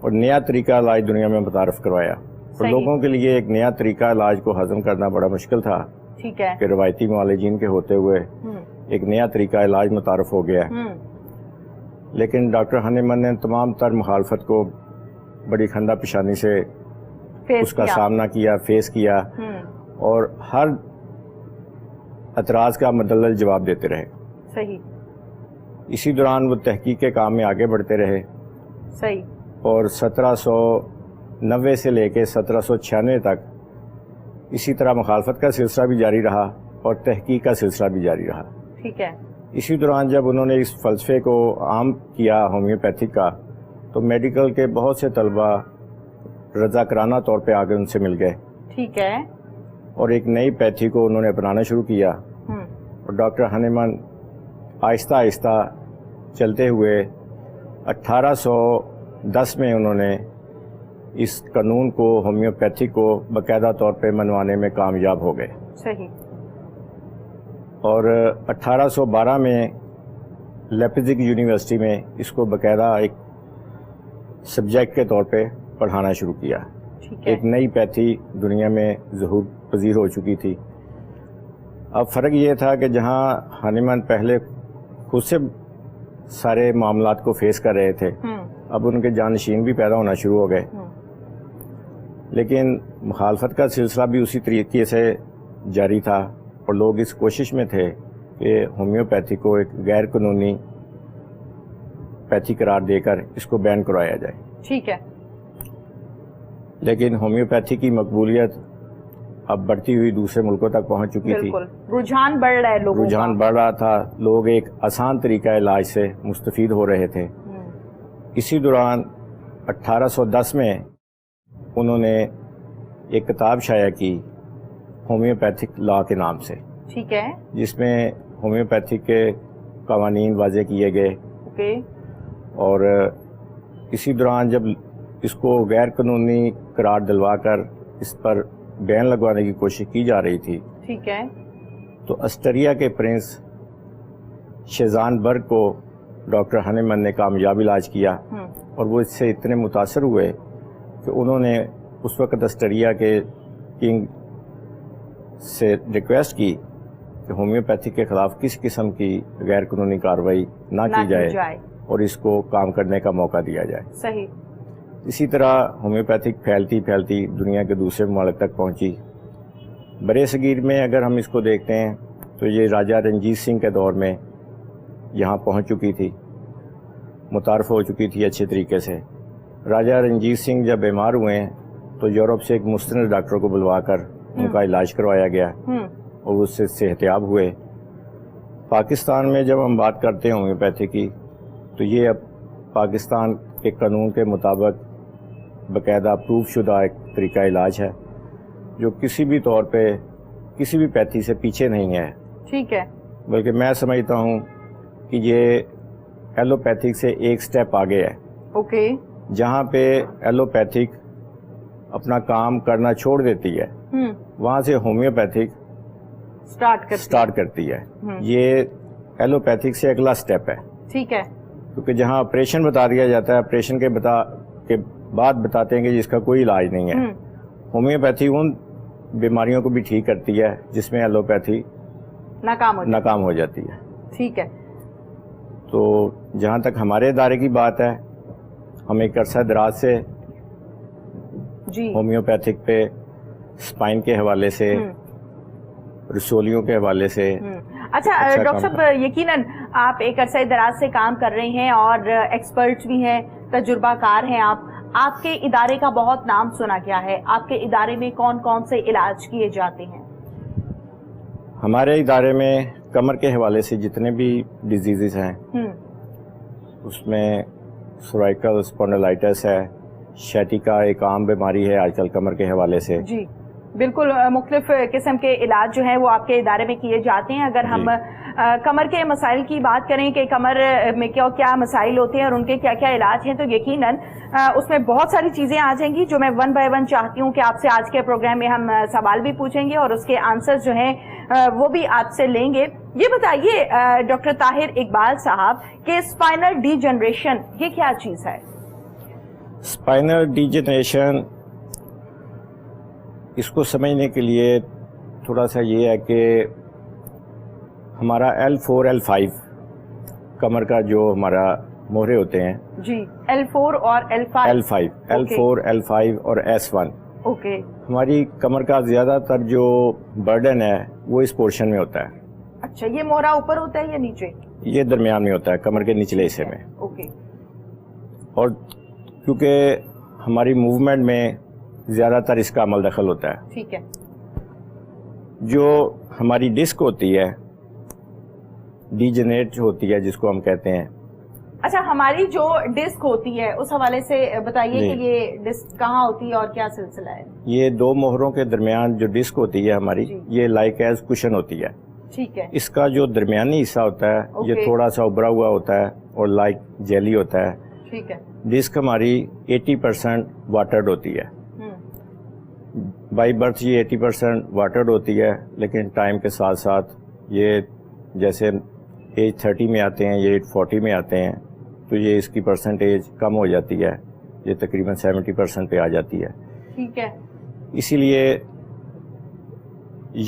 اور نیا طریقہ علاج دنیا میں متعارف کروایا. اور لوگوں کے لیے ایک نیا طریقہ علاج کو ہضم کرنا بڑا مشکل تھا. ٹھیک ہے. کہ روایتی معالجین کے ہوتے ہوئے ایک نیا طریقہ علاج متعارف ہو گیا. لیکن ڈاکٹر ہانیمن نے تمام تر مخالفت کو بڑی کھندہ پیشانی سے اس کا سامنا کیا، فیس کیا، اور ہر اعتراض کا مدلل جواب دیتے رہے. صحیح. اسی دوران وہ تحقیق کے کام میں آگے بڑھتے رہے. صحیح. اور 1790 سے لے کے 1796 تک اسی طرح مخالفت کا سلسلہ بھی جاری رہا اور تحقیق کا سلسلہ بھی جاری رہا. ٹھیک ہے. اسی دوران جب انہوں نے اس فلسفے کو عام کیا ہومیوپیتھک کا، تو میڈیکل کے بہت سے طلبہ رضاکارانہ طور پہ آگے ان سے مل گئے. ٹھیک ہے. اور ایک نئی پیتھی کو انہوں نے اپنانا شروع کیا. اور ڈاکٹر ہانیمن آہستہ آہستہ چلتے ہوئے 1810 میں انہوں نے اس قانون کو، ہومیوپیتھی کو باقاعدہ طور پہ منوانے میں کامیاب ہو گئے. صحیح. اور 1812 میں لیپزگ یونیورسٹی میں اس کو باقاعدہ ایک سبجیکٹ کے طور پہ پڑھانا شروع کیا. ایک نئی پیتھی دنیا میں ظہور پذیر ہو چکی تھی. اب فرق یہ تھا کہ جہاں ہانیمن پہلے خود سے سارے معاملات کو فیس کر رہے تھے، اب ان کے جانشین بھی پیدا ہونا شروع ہو گئے. لیکن مخالفت کا سلسلہ بھی اسی طریقے سے جاری تھا، اور لوگ اس کوشش میں تھے کہ ہومیوپیتھی کو ایک غیر قانونی پیتھی قرار دے کر اس کو بین کروایا جائے. ٹھیک ہے. لیکن ہومیوپیتھی کی مقبولیت اب بڑھتی ہوئی دوسرے ملکوں تک پہنچ چکی تھی. رجحان بڑھ رہا ہے، لوگوں کا رجحان بڑھ رہا تھا. لوگ ایک آسان طریقہ علاج سے مستفید ہو رہے تھے. اسی دوران 1810 میں انہوں نے ایک کتاب شائع کی ہومیوپیتھک لا کے نام سے. ٹھیک ہے. جس میں ہومیوپیتھک کے قوانین واضح کیے گئے. اوکے. اور اسی دوران جب اس کو غیر قانونی قرار دلوا کر اس پر بین لگوانے کی کوشش کی جا رہی تھی. ٹھیک ہے. تو آسٹریا کے پرنس شیزان برگ کو ڈاکٹر ہانیمن نے کامیاب علاج کیا. اور وہ اس سے اتنے متاثر ہوئے کہ انہوں نے اس وقت آسٹریا کے کنگ سے ریکویسٹ کی کہ ہومیوپیتھی کے خلاف کسی قسم کی غیر قانونی کارروائی نہ کی جائے اور اس کو کام کرنے کا موقع دیا جائے. صحیح. اسی طرح ہومیوپیتھک پھیلتی پھیلتی دنیا کے دوسرے ممالک تک پہنچی. برے صغیر میں اگر ہم اس کو دیکھتے ہیں تو یہ راجہ رنجیت سنگھ کے دور میں یہاں پہنچ چکی تھی، متعارف ہو چکی تھی اچھے طریقے سے. راجہ رنجیت سنگھ جب بیمار ہوئے ہیں تو یورپ سے ایک مستند ڈاکٹر کو بلوا کر ان کا علاج کروایا گیا اور وہ اس سے صحتیاب ہوئے. پاکستان میں جب ہم بات کرتے ہیں ہومیوپیتھی کی تو یہ اب پاکستان کے قانون کے مطابق باقاعدہ پروف شدہ ایک طریقہ علاج ہے جو کسی بھی طور پہ کسی بھی پیتھی سے پیچھے نہیں ہے. ٹھیک ہے. بلکہ میں سمجھتا ہوں کہ یہ ایلوپیتھک سے ایک سٹیپ آگے ہے. اوکے. جہاں پہ ایلوپیتھک اپنا کام کرنا چھوڑ دیتی ہے وہاں سے ہومیوپیتھک سٹارٹ کرتی ہے. یہ ایلوپیتھک سے اگلا سٹیپ ہے. ٹھیک ہے. کیونکہ جہاں آپریشن بتا دیا جاتا ہے، آپریشن کے بعد بتاتے ہیں کہ جس کا کوئی علاج نہیں ہے. ہومیوپیتھی ان بیماریوں کو بھی ٹھیک کرتی ہے جس میں ایلوپیتھی ناکام ہو جاتی ہے. ٹھیک ہے. تو جہاں تک ہمارے ادارے کی بات ہے، ہم ایک عرصہ دراز سے ہومیوپیتھک پہ اسپائن کے حوالے سے، رسولیوں کے حوالے سے. اچھا ڈاکٹر صاحب، یقیناً آپ ایک عرصہ دراز سے کام کر رہے ہیں اور ایکسپرٹس بھی ہیں، تجربہ کار ہیں. آپ کے ادارے کا بہت نام سنا گیا ہے. آپ کے ادارے میں کون کون سے علاج کیے جاتے ہیں؟ ہمارے ادارے میں کمر کے حوالے سے جتنے بھی ڈیزیزز ہیں اس میں سرائیکل اسپونڈلائٹس ہے، شیٹیکا ایک عام بیماری ہے آج کل کمر کے حوالے سے. جی بالکل، مختلف قسم کے علاج جو ہیں وہ آپ کے ادارے میں کیے جاتے ہیں. اگر ہم کمر کے مسائل کی بات کریں کہ کمر میں کیا مسائل ہوتے ہیں اور ان کے کیا کیا علاج ہیں، تو یقیناً اس میں بہت ساری چیزیں آ جائیں گی جو میں ون بائی ون چاہتی ہوں کہ آپ سے آج کے پروگرام میں ہم سوال بھی پوچھیں گے اور اس کے آنسر جو ہیں وہ بھی آپ سے لیں گے. یہ بتائیے ڈاکٹر طاہر اقبال صاحب کہ اسپائنل ڈی جنریشن یہ کیا چیز ہے؟ اسپائنل ڈیجنریشن اس کو سمجھنے کے لیے تھوڑا سا یہ ہے کہ ہمارا L4 L5 کمر کا جو ہمارا موہرے ہوتے ہیں جی L4 اور L5 اور S1 اوکے ہماری کمر کا زیادہ تر جو برڈن ہے وہ اس پورشن میں ہوتا ہے. اچھا یہ موہرا اوپر ہوتا ہے یا نیچے؟ یہ درمیان میں ہوتا ہے کمر کے نچلے حصے میں. اوکے. اور کیونکہ ہماری موومنٹ میں زیادہ تر اس کا عمل دخل ہوتا ہے. ٹھیک ہے. جو ہماری ڈسک ہوتی ہے ڈیجنریٹ ہوتی ہے جس کو ہم کہتے ہیں. اچھا ہماری جو ڈسک ہوتی ہے اس حوالے سے بتائیے کہ یہ ڈسک کہاں ہوتی ہے اور کیا سلسلہ ہے؟ یہ دو موہروں کے درمیان جو ڈسک ہوتی ہے ہماری یہ لائک ایز کشن ہوتی ہے. ٹھیک ہے. اس کا جو درمیانی حصہ ہوتا ہے یہ تھوڑا سا ابھرا ہوا ہوتا ہے اور لائک جیلی ہوتا ہے. ٹھیک ہے. ڈسک ہماری 80% واٹرڈ ہوتی ہے. بائی برتھ یہ 80% واٹرڈ ہوتی ہے لیکن ٹائم کے ساتھ ساتھ یہ جیسے ایج 30 میں آتے ہیں یہ ایج 40 میں آتے ہیں تو یہ اس کی پرسنٹیج کم ہو جاتی ہے. یہ تقریباً 70% پہ آ جاتی ہے. ٹھیک ہے. اسی لیے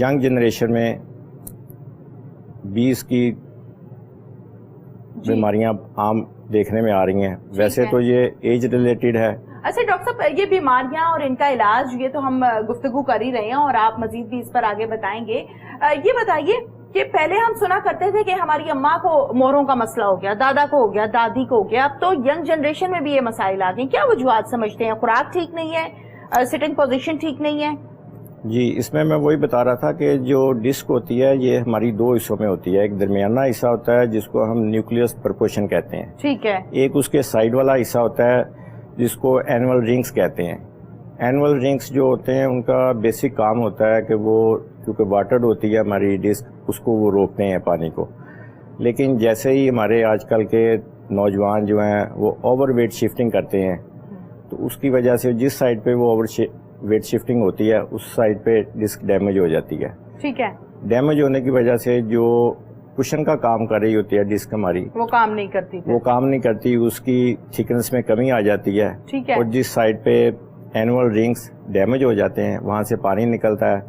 ینگ جنریشن میں 20 کی بیماریاں عام دیکھنے میں آ رہی ہیں. ویسے تو یہ ایج ریلیٹڈ ہے. اچھا ڈاکٹر صاحب یہ بیماریاں اور ان کا علاج یہ تو ہم گفتگو کر ہی رہے ہیں اور آپ مزید بھی اس پر آگے بتائیں گے. یہ بتائیے کہ پہلے ہم سنا کرتے تھے کہ ہماری اماں کو موہروں کا مسئلہ ہو گیا, دادا کو ہو گیا, دادی کو ہو گیا, اب تو ینگ جنریشن میں بھی یہ مسائل آ گئے. کیا وجوہات سمجھتے ہیں؟ خوراک ٹھیک نہیں ہے, سٹنگ پوزیشن ٹھیک نہیں ہے؟ جی اس میں وہی بتا رہا تھا کہ جو ڈسک ہوتی ہے یہ ہماری دو حصوں میں ہوتی ہے. ایک درمیانہ حصہ ہوتا ہے جس کو ہم نیوکلیس پرپوشن کہتے ہیں. ٹھیک ہے. ایک اس کے سائڈ والا حصہ ہوتا ہے جس کو اینول رنگز کہتے ہیں. اینول رنگز جو ہوتے ہیں ان کا بیسک کام ہوتا ہے کہ وہ کیونکہ واٹرڈ ہوتی ہے ہماری ڈسک اس کو وہ روکتے ہیں پانی کو. لیکن جیسے ہی ہمارے آج کل کے نوجوان جو ہیں وہ اوور ویٹ شفٹنگ کرتے ہیں تو اس کی وجہ سے جس سائڈ پہ وہ اوور ویٹ شفٹنگ ہوتی ہے اس سائڈ پہ ڈسک ڈیمیج ہو جاتی ہے. ٹھیک ہے. ڈیمیج ہونے کی وجہ سے جو کشن کا کام کر رہی ہوتی ہے ڈسک ہماری وہ کام نہیں کرتی. اس کی تھکنس میں کمی آ جاتی ہے. ٹھیک ہے. اور جس سائڈ پہ اینول رنگز ڈیمیج ہو جاتے ہیں وہاں سے پانی نکلتا ہے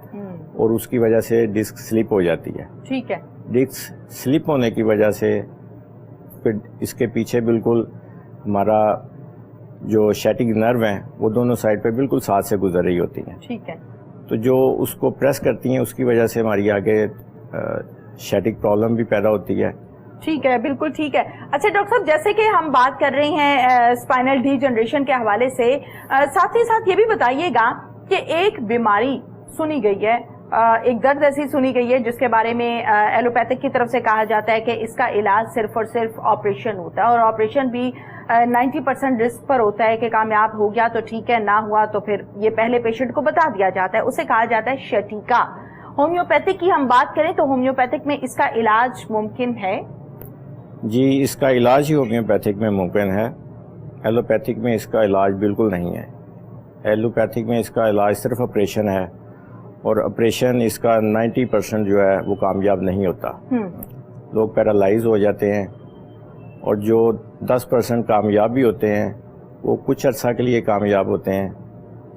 اور اس کی وجہ سے ڈسک سلپ ہو جاتی ہے. ٹھیک ہے. ڈسک سلپ ہونے کی وجہ سے پھر اس کے پیچھے بالکل ہمارا جو شیٹک نرو ہیں وہ دونوں سائڈ پہ بالکل ساتھ سے گزر رہی ہوتی ہیں. ٹھیک ہے. تو جو اس کو پریس کرتی ہیں اس کی وجہ سے ہماری آگے شیٹک پرابلم بھی پیدا ہوتی ہے. ٹھیک ہے, بالکل ٹھیک ہے. اچھا ڈاکٹر صاحب جیسے کہ ہم بات کر رہے ہیں اسپائنل ڈی جنریشن کے حوالے سے, ساتھ ہی ساتھ یہ بھی بتائیے گا کہ ایک بیماری سنی گئی ہے, ایک درد ایسی سنی گئی ہے جس کے بارے میں ایلوپیتھک کی طرف سے کہا جاتا ہے کہ اس کا علاج صرف اور صرف آپریشن ہوتا ہے اور آپریشن بھی 90% رسک پر ہوتا ہے کہ کامیاب ہو گیا تو ٹھیک ہے, نہ ہوا تو پھر یہ پہلے پیشنٹ کو بتا دیا جاتا ہے. اسے کہا جاتا ہے شٹیکا. ہومیوپیتھک کی ہم بات کریں تو ہومیوپیتھک میں اس کا علاج ممکن ہے؟ جی اس کا علاج ہی ہومیوپیتھک میں ممکن ہے. ایلوپیتھک میں اس کا علاج بالکل نہیں ہے. ایلوپیتھک میں اس کا علاج صرف آپریشن ہے اور آپریشن اس کا 90% جو ہے وہ کامیاب نہیں ہوتا. لوگ پیرالائز ہو جاتے ہیں اور جو 10% کامیاب بھی ہوتے ہیں وہ کچھ عرصہ کے لیے کامیاب ہوتے ہیں,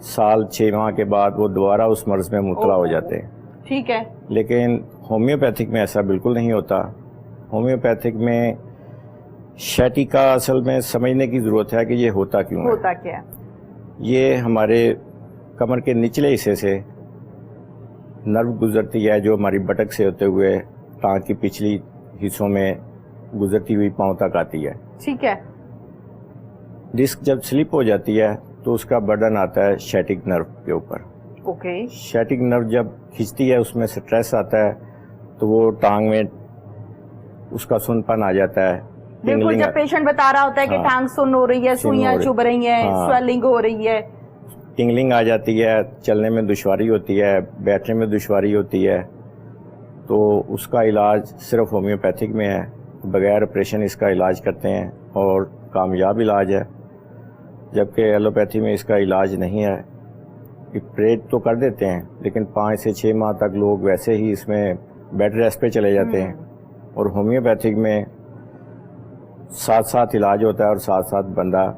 سال 6 ماہ کے بعد وہ دوبارہ اس مرض میں مبتلا ہو جاتے ہیں. ٹھیک ہے. لیکن ہومیوپیتھک میں ایسا بالکل نہیں ہوتا. ہومیوپیتھک میں شیٹیکا اصل میں سمجھنے کی ضرورت ہے کہ یہ ہوتا کیوں ہے. ہوتا کیا ہے؟ یہ ہمارے کمر کے نچلے حصے سے نرو گزرتی ہے جو ہماری بٹک سے ہوتے ہوئے ٹانگ کی پچھلی حصوں میں گزرتی ہوئی پاؤں تک آتی ہے. ٹھیک ہے. ڈسک جب سلپ ہو جاتی ہے تو اس کا برڈن آتا ہے شیٹک نرو کے اوپر. اوکے. شیٹک نرو جب کھنچتی ہے اس میں سٹریس آتا ہے تو وہ ٹانگ میں اس کا سن پن آ جاتا ہے. بالکل, جب پیشنٹ بتا رہا ہوتا ہے کہ ٹانگ سن ہو رہی ہے, سوئیاں چبھ رہی ہیں, سویلنگ ہو رہی ہے, ٹنگلنگ آ جاتی ہے, چلنے میں دشواری ہوتی ہے, بیٹھنے میں دشواری ہوتی ہے, تو اس کا علاج صرف ہومیوپیتھک میں ہے. بغیر آپریشن اس کا علاج کرتے ہیں اور کامیاب علاج ہے. جبکہ ایلوپیتھی میں اس کا علاج نہیں ہے. آپریٹ تو کر دیتے ہیں لیکن 5 سے 6 ماہ تک لوگ ویسے ہی اس میں بیڈ ریسٹ پہ چلے جاتے ہیں. اور ہومیوپیتھک میں ساتھ ساتھ علاج ہوتا ہے اور ساتھ ساتھ بندہ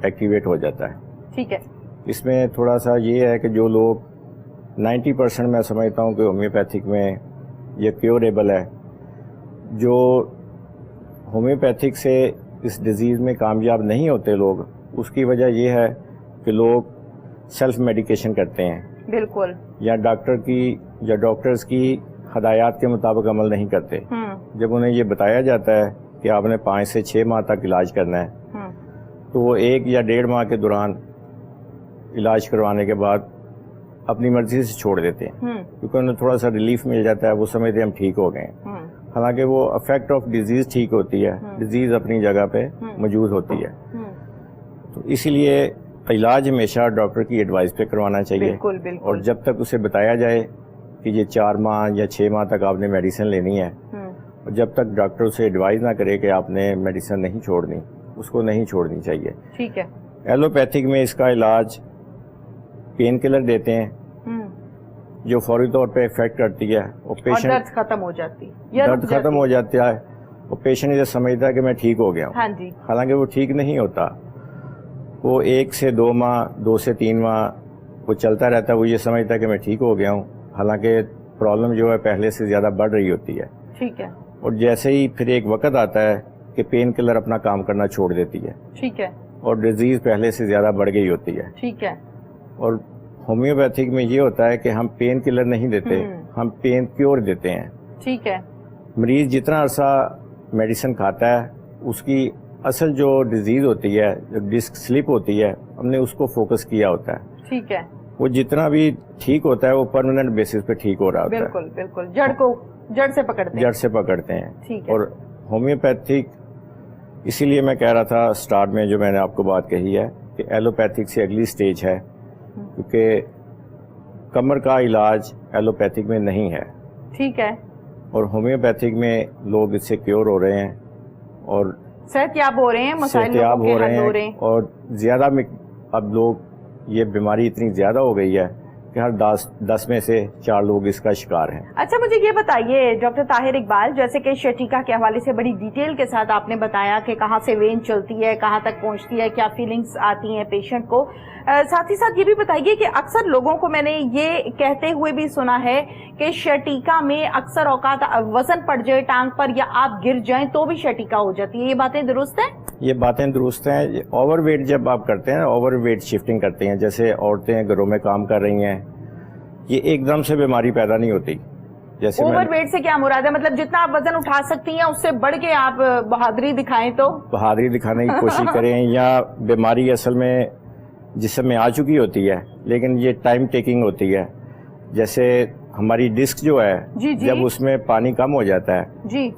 ایکٹیویٹ ہو جاتا ہے. ٹھیک ہے. اس میں تھوڑا سا یہ ہے کہ جو لوگ 90% میں سمجھتا ہوں کہ ہومیوپیتھک میں یہ کیوریبل ہے. جو ہومیوپیتھک سے اس ڈیزیز میں کامیاب نہیں ہوتے لوگ, اس کی وجہ یہ ہے کہ لوگ سیلف میڈیکیشن کرتے ہیں. بالکل. یا ڈاکٹرز کی ہدایات کے مطابق عمل نہیں کرتے. جب انہیں یہ بتایا جاتا ہے کہ آپ نے 5 سے 6 ماہ تک علاج کرنا ہے, تو وہ 1 یا 1.5 ماہ کے دوران علاج کروانے کے بعد اپنی مرضی سے چھوڑ دیتے ہیں, کیونکہ انہیں تھوڑا سا ریلیف مل جاتا ہے, وہ سمجھتے ہیں ہم ٹھیک ہو گئے ہیں. حالانکہ وہ افیکٹ آف ڈیزیز ٹھیک ہوتی ہے, ڈیزیز اپنی جگہ پہ موجود ہوتی ہے. تو اسی لیے علاج ہمیشہ ڈاکٹر کی ایڈوائز پہ کروانا چاہیے. اور جب تک اسے بتایا جائے کہ یہ 4 ماہ یا 6 ماہ تک آپ نے میڈیسن لینی ہے, اور جب تک ڈاکٹر اسے ایڈوائز نہ کرے کہ آپ نے میڈیسن نہیں چھوڑنی, اس کو نہیں چھوڑنی چاہیے. ٹھیک ہے. ایلوپیتھک میں اس کا علاج پین کلر دیتے ہیں جو فوری طور پہ افیکٹ کرتی ہے, اور پیشنٹ درد ختم ہو جاتی ہے, درد ختم ہو جاتا ہے, اور پیشنٹ یہ سمجھتا ہے کہ میں ٹھیک ہو گیا ہوں. ہاں جی. حالانکہ وہ ٹھیک نہیں ہوتا. وہ 1 سے 2 ماہ 2 سے 3 ماہ وہ چلتا رہتا ہے, وہ یہ سمجھتا ہے کہ میں ٹھیک ہو گیا ہوں, حالانکہ پرابلم جو ہے پہلے سے زیادہ بڑھ رہی ہوتی ہے. ٹھیک ہے. اور جیسے ہی پھر ایک وقت آتا ہے کہ پین کلر اپنا کام کرنا چھوڑ دیتی ہے. ٹھیک ہے. اور ڈیزیز پہلے سے زیادہ بڑھ گئی ہوتی ہے. ٹھیک ہے. اور ہومیوپیتھک میں یہ ہوتا ہے کہ ہم پین کلر نہیں دیتے, ہم پین کیور دیتے ہیں. ٹھیک ہے. مریض جتنا عرصہ میڈیسن کھاتا ہے, اس کی اصل جو ڈیزیز ہوتی ہے, جو ڈسک سلپ ہوتی ہے, ہم نے اس کو فوکس کیا ہوتا ہے. ٹھیک ہے. وہ جتنا بھی ٹھیک ہوتا ہے وہ پرماننٹ بیسس پہ ٹھیک ہو رہا ہوتا ہے. بالکل بالکل. جڑ سے پکڑتے ہیں. ٹھیک ہے. اور ہومیوپیتھک, اسی لیے میں کہہ رہا تھا سٹارٹ میں جو میں نے آپ کو بات کہی ہے کہ ایلوپیتھک سے اگلی سٹیج ہے, کیونکہ کمر کا علاج ایلوپیتھک میں نہیں ہے. ٹھیک ہے. اور ہومیوپیتھک میں لوگ اس سے کیور ہو رہے ہیں اور صحت یاب ہو رہے ہیں, مسائل ہو رہے ہیں. اور زیادہ اب لوگ, یہ بیماری اتنی زیادہ ہو گئی ہے کہ ہر 10 میں سے 4 لوگ اس کا شکار ہیں. اچھا مجھے یہ بتائیے ڈاکٹر طاہر اقبال, جیسے کہ شٹیکا کے حوالے سے بڑی ڈیٹیل کے ساتھ آپ نے بتایا کہ کہاں سے وین چلتی ہے, کہاں تک پہنچتی ہے, کیا فیلنگز آتی ہیں پیشنٹ کو, ساتھ ہی ساتھ یہ بھی بتائیے کہ اکثر لوگوں کو میں نے یہ کہتے ہوئے بھی سنا ہے کہ شٹیکا میں اکثر اوقات وزن پڑ جائے ٹانگ پر یا آپ گر جائیں تو بھی شٹیکا ہو جاتی ہے, یہ باتیں درست ہیں؟ یہ باتیں درست ہیں. اوور ویٹ جب آپ کرتے ہیں, اوور ویٹ شفٹنگ کرتے ہیں, جیسے عورتیں گھروں میں کام کر رہی ہیں, یہ ایک دم سے بیماری پیدا نہیں ہوتی. جیسے اوور ویٹ سے کیا مراد ہے؟ مطلب جتنا آپ وزن اٹھا سکتی ہیں اس سے بڑھ کے آپ بہادری دکھائیں تو بہادری دکھانے کی کوشش کریں, یا بیماری اصل میں جسم میں آ چکی ہوتی ہے لیکن یہ ٹائم ٹیکنگ ہوتی ہے. جیسے ہماری ڈسک جو ہے, جب اس میں پانی کم ہو جاتا ہے, جی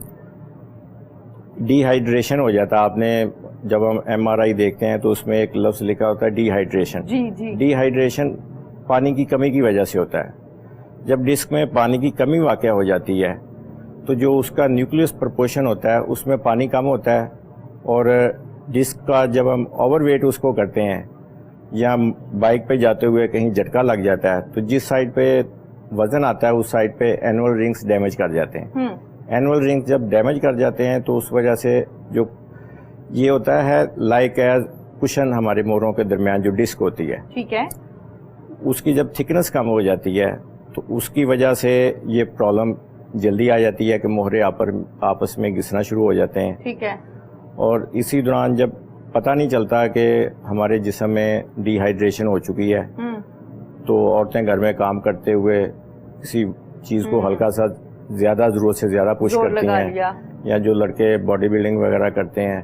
ڈی ہائیڈریشن ہو جاتا ہے. آپ نے جب ہم MRI دیکھتے ہیں تو اس میں ایک لفظ لکھا ہوتا ہے ڈی ہائیڈریشن. ڈی ہائیڈریشن پانی کی کمی کی وجہ سے ہوتا ہے. جب ڈسک میں پانی کی کمی واقع ہو جاتی ہے تو جو اس کا نیوکلیس پرپورشن ہوتا ہے اس میں پانی کم ہوتا ہے, اور ڈسک کا جب ہم اوور ویٹ اس کو کرتے ہیں یا بائک پہ جاتے ہوئے کہیں جھٹکا لگ جاتا ہے تو جس سائڈ پہ وزن آتا ہے اس سائڈ پہ اینول رنگز ڈیمیج کر جاتے ہیں. اینول رنگز جب ڈیمیج کر جاتے ہیں تو اس وجہ سے جو یہ ہوتا ہے لائک ایز کشن ہمارے موڑوں کے درمیان جو ڈسک ہوتی ہے, ٹھیک ہے, اس کی جب تھکنس کم ہو جاتی ہے تو اس کی وجہ سے یہ پرابلم جلدی آ جاتی ہے کہ موہرے آپس میں گھسنا شروع ہو جاتے ہیں. ٹھیک ہے. اور اسی دوران جب پتہ نہیں چلتا کہ ہمارے جسم میں ڈی ہائیڈریشن ہو چکی ہے تو عورتیں گھر میں کام کرتے ہوئے کسی چیز کو ہلکا سا زیادہ ضرورت سے زیادہ پش کرتی ہیں, یا جو لڑکے باڈی بلڈنگ وغیرہ کرتے ہیں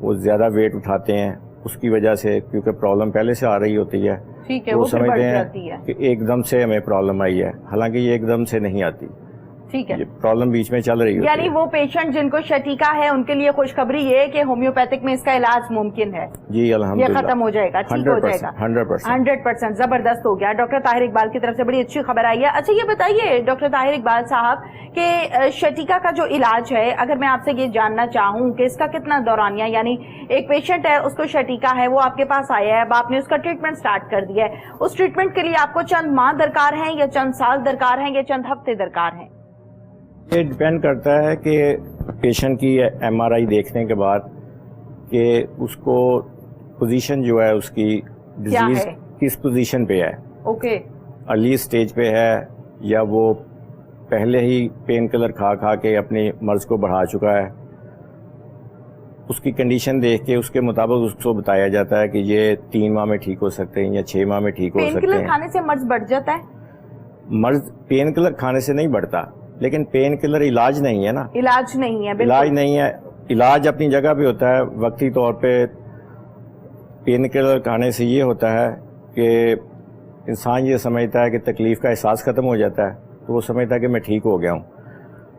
وہ زیادہ ویٹ اٹھاتے ہیں, اس کی وجہ سے کیونکہ پرابلم پہلے سے آ رہی ہوتی ہے, وہ سمجھتے ہیں کہ ایک دم سے ہمیں پرابلم آئی ہے, حالانکہ یہ ایک دم سے نہیں آتی. ٹھیک ہے, پرابلم بیچ میں چل رہی ہے. یعنی وہ پیشنٹ جن کو شٹیکا ہے ان کے لیے خوشخبری یہ ہے کہ ہومیوپیتھک میں اس کا علاج ممکن ہے. جی الحمدللہ, یہ ختم ہو جائے گا, ٹھیک ہو جائے گا 100%. زبردست ہو گیا. ڈاکٹر طاہر اقبال کی طرف سے بڑی اچھی خبر آئی ہے. اچھا یہ بتائیے ڈاکٹر طاہر اقبال صاحب کہ شٹیکا کا جو علاج ہے, اگر میں آپ سے یہ جاننا چاہوں کہ اس کا کتنا دورانیہ, یعنی ایک پیشنٹ ہے اس کو شٹیکا ہے, وہ آپ کے پاس آیا ہے, اب آپ نے اس کا ٹریٹمنٹ سٹارٹ کر دیا ہے, اس ٹریٹمنٹ کے لیے آپ کو چند ماہ درکار ہیں یا چند سال درکار ہیں یا چند ہفتے درکار ہیں؟ یہ ڈپینڈ کرتا ہے کہ پیشنٹ کی MRI دیکھنے کے بعد کہ اس کو پوزیشن جو ہے اس کی ڈیزیز کس پوزیشن پہ ہے, اوکے, ارلی سٹیج پہ ہے یا وہ پہلے ہی پین کلر کھا کے اپنی مرض کو بڑھا چکا ہے. اس کی کنڈیشن دیکھ کے اس کے مطابق اس کو بتایا جاتا ہے کہ یہ 3 ماہ میں ٹھیک ہو سکتے ہیں یا 6 ماہ میں ٹھیک ہو سکتے ہیں. پین کلر کھانے سے مرض بڑھ جاتا ہے؟ مرض پین کلر کھانے سے نہیں بڑھتا, لیکن پین کلر علاج نہیں ہے نا, علاج نہیں ہے, علاج نہیں ہے. علاج اپنی جگہ پہ ہوتا ہے وقتی طور پہ. پین کلر کھانے سے یہ ہوتا ہے کہ انسان یہ سمجھتا ہے کہ تکلیف کا احساس ختم ہو جاتا ہے, تو وہ سمجھتا ہے کہ میں ٹھیک ہو گیا ہوں,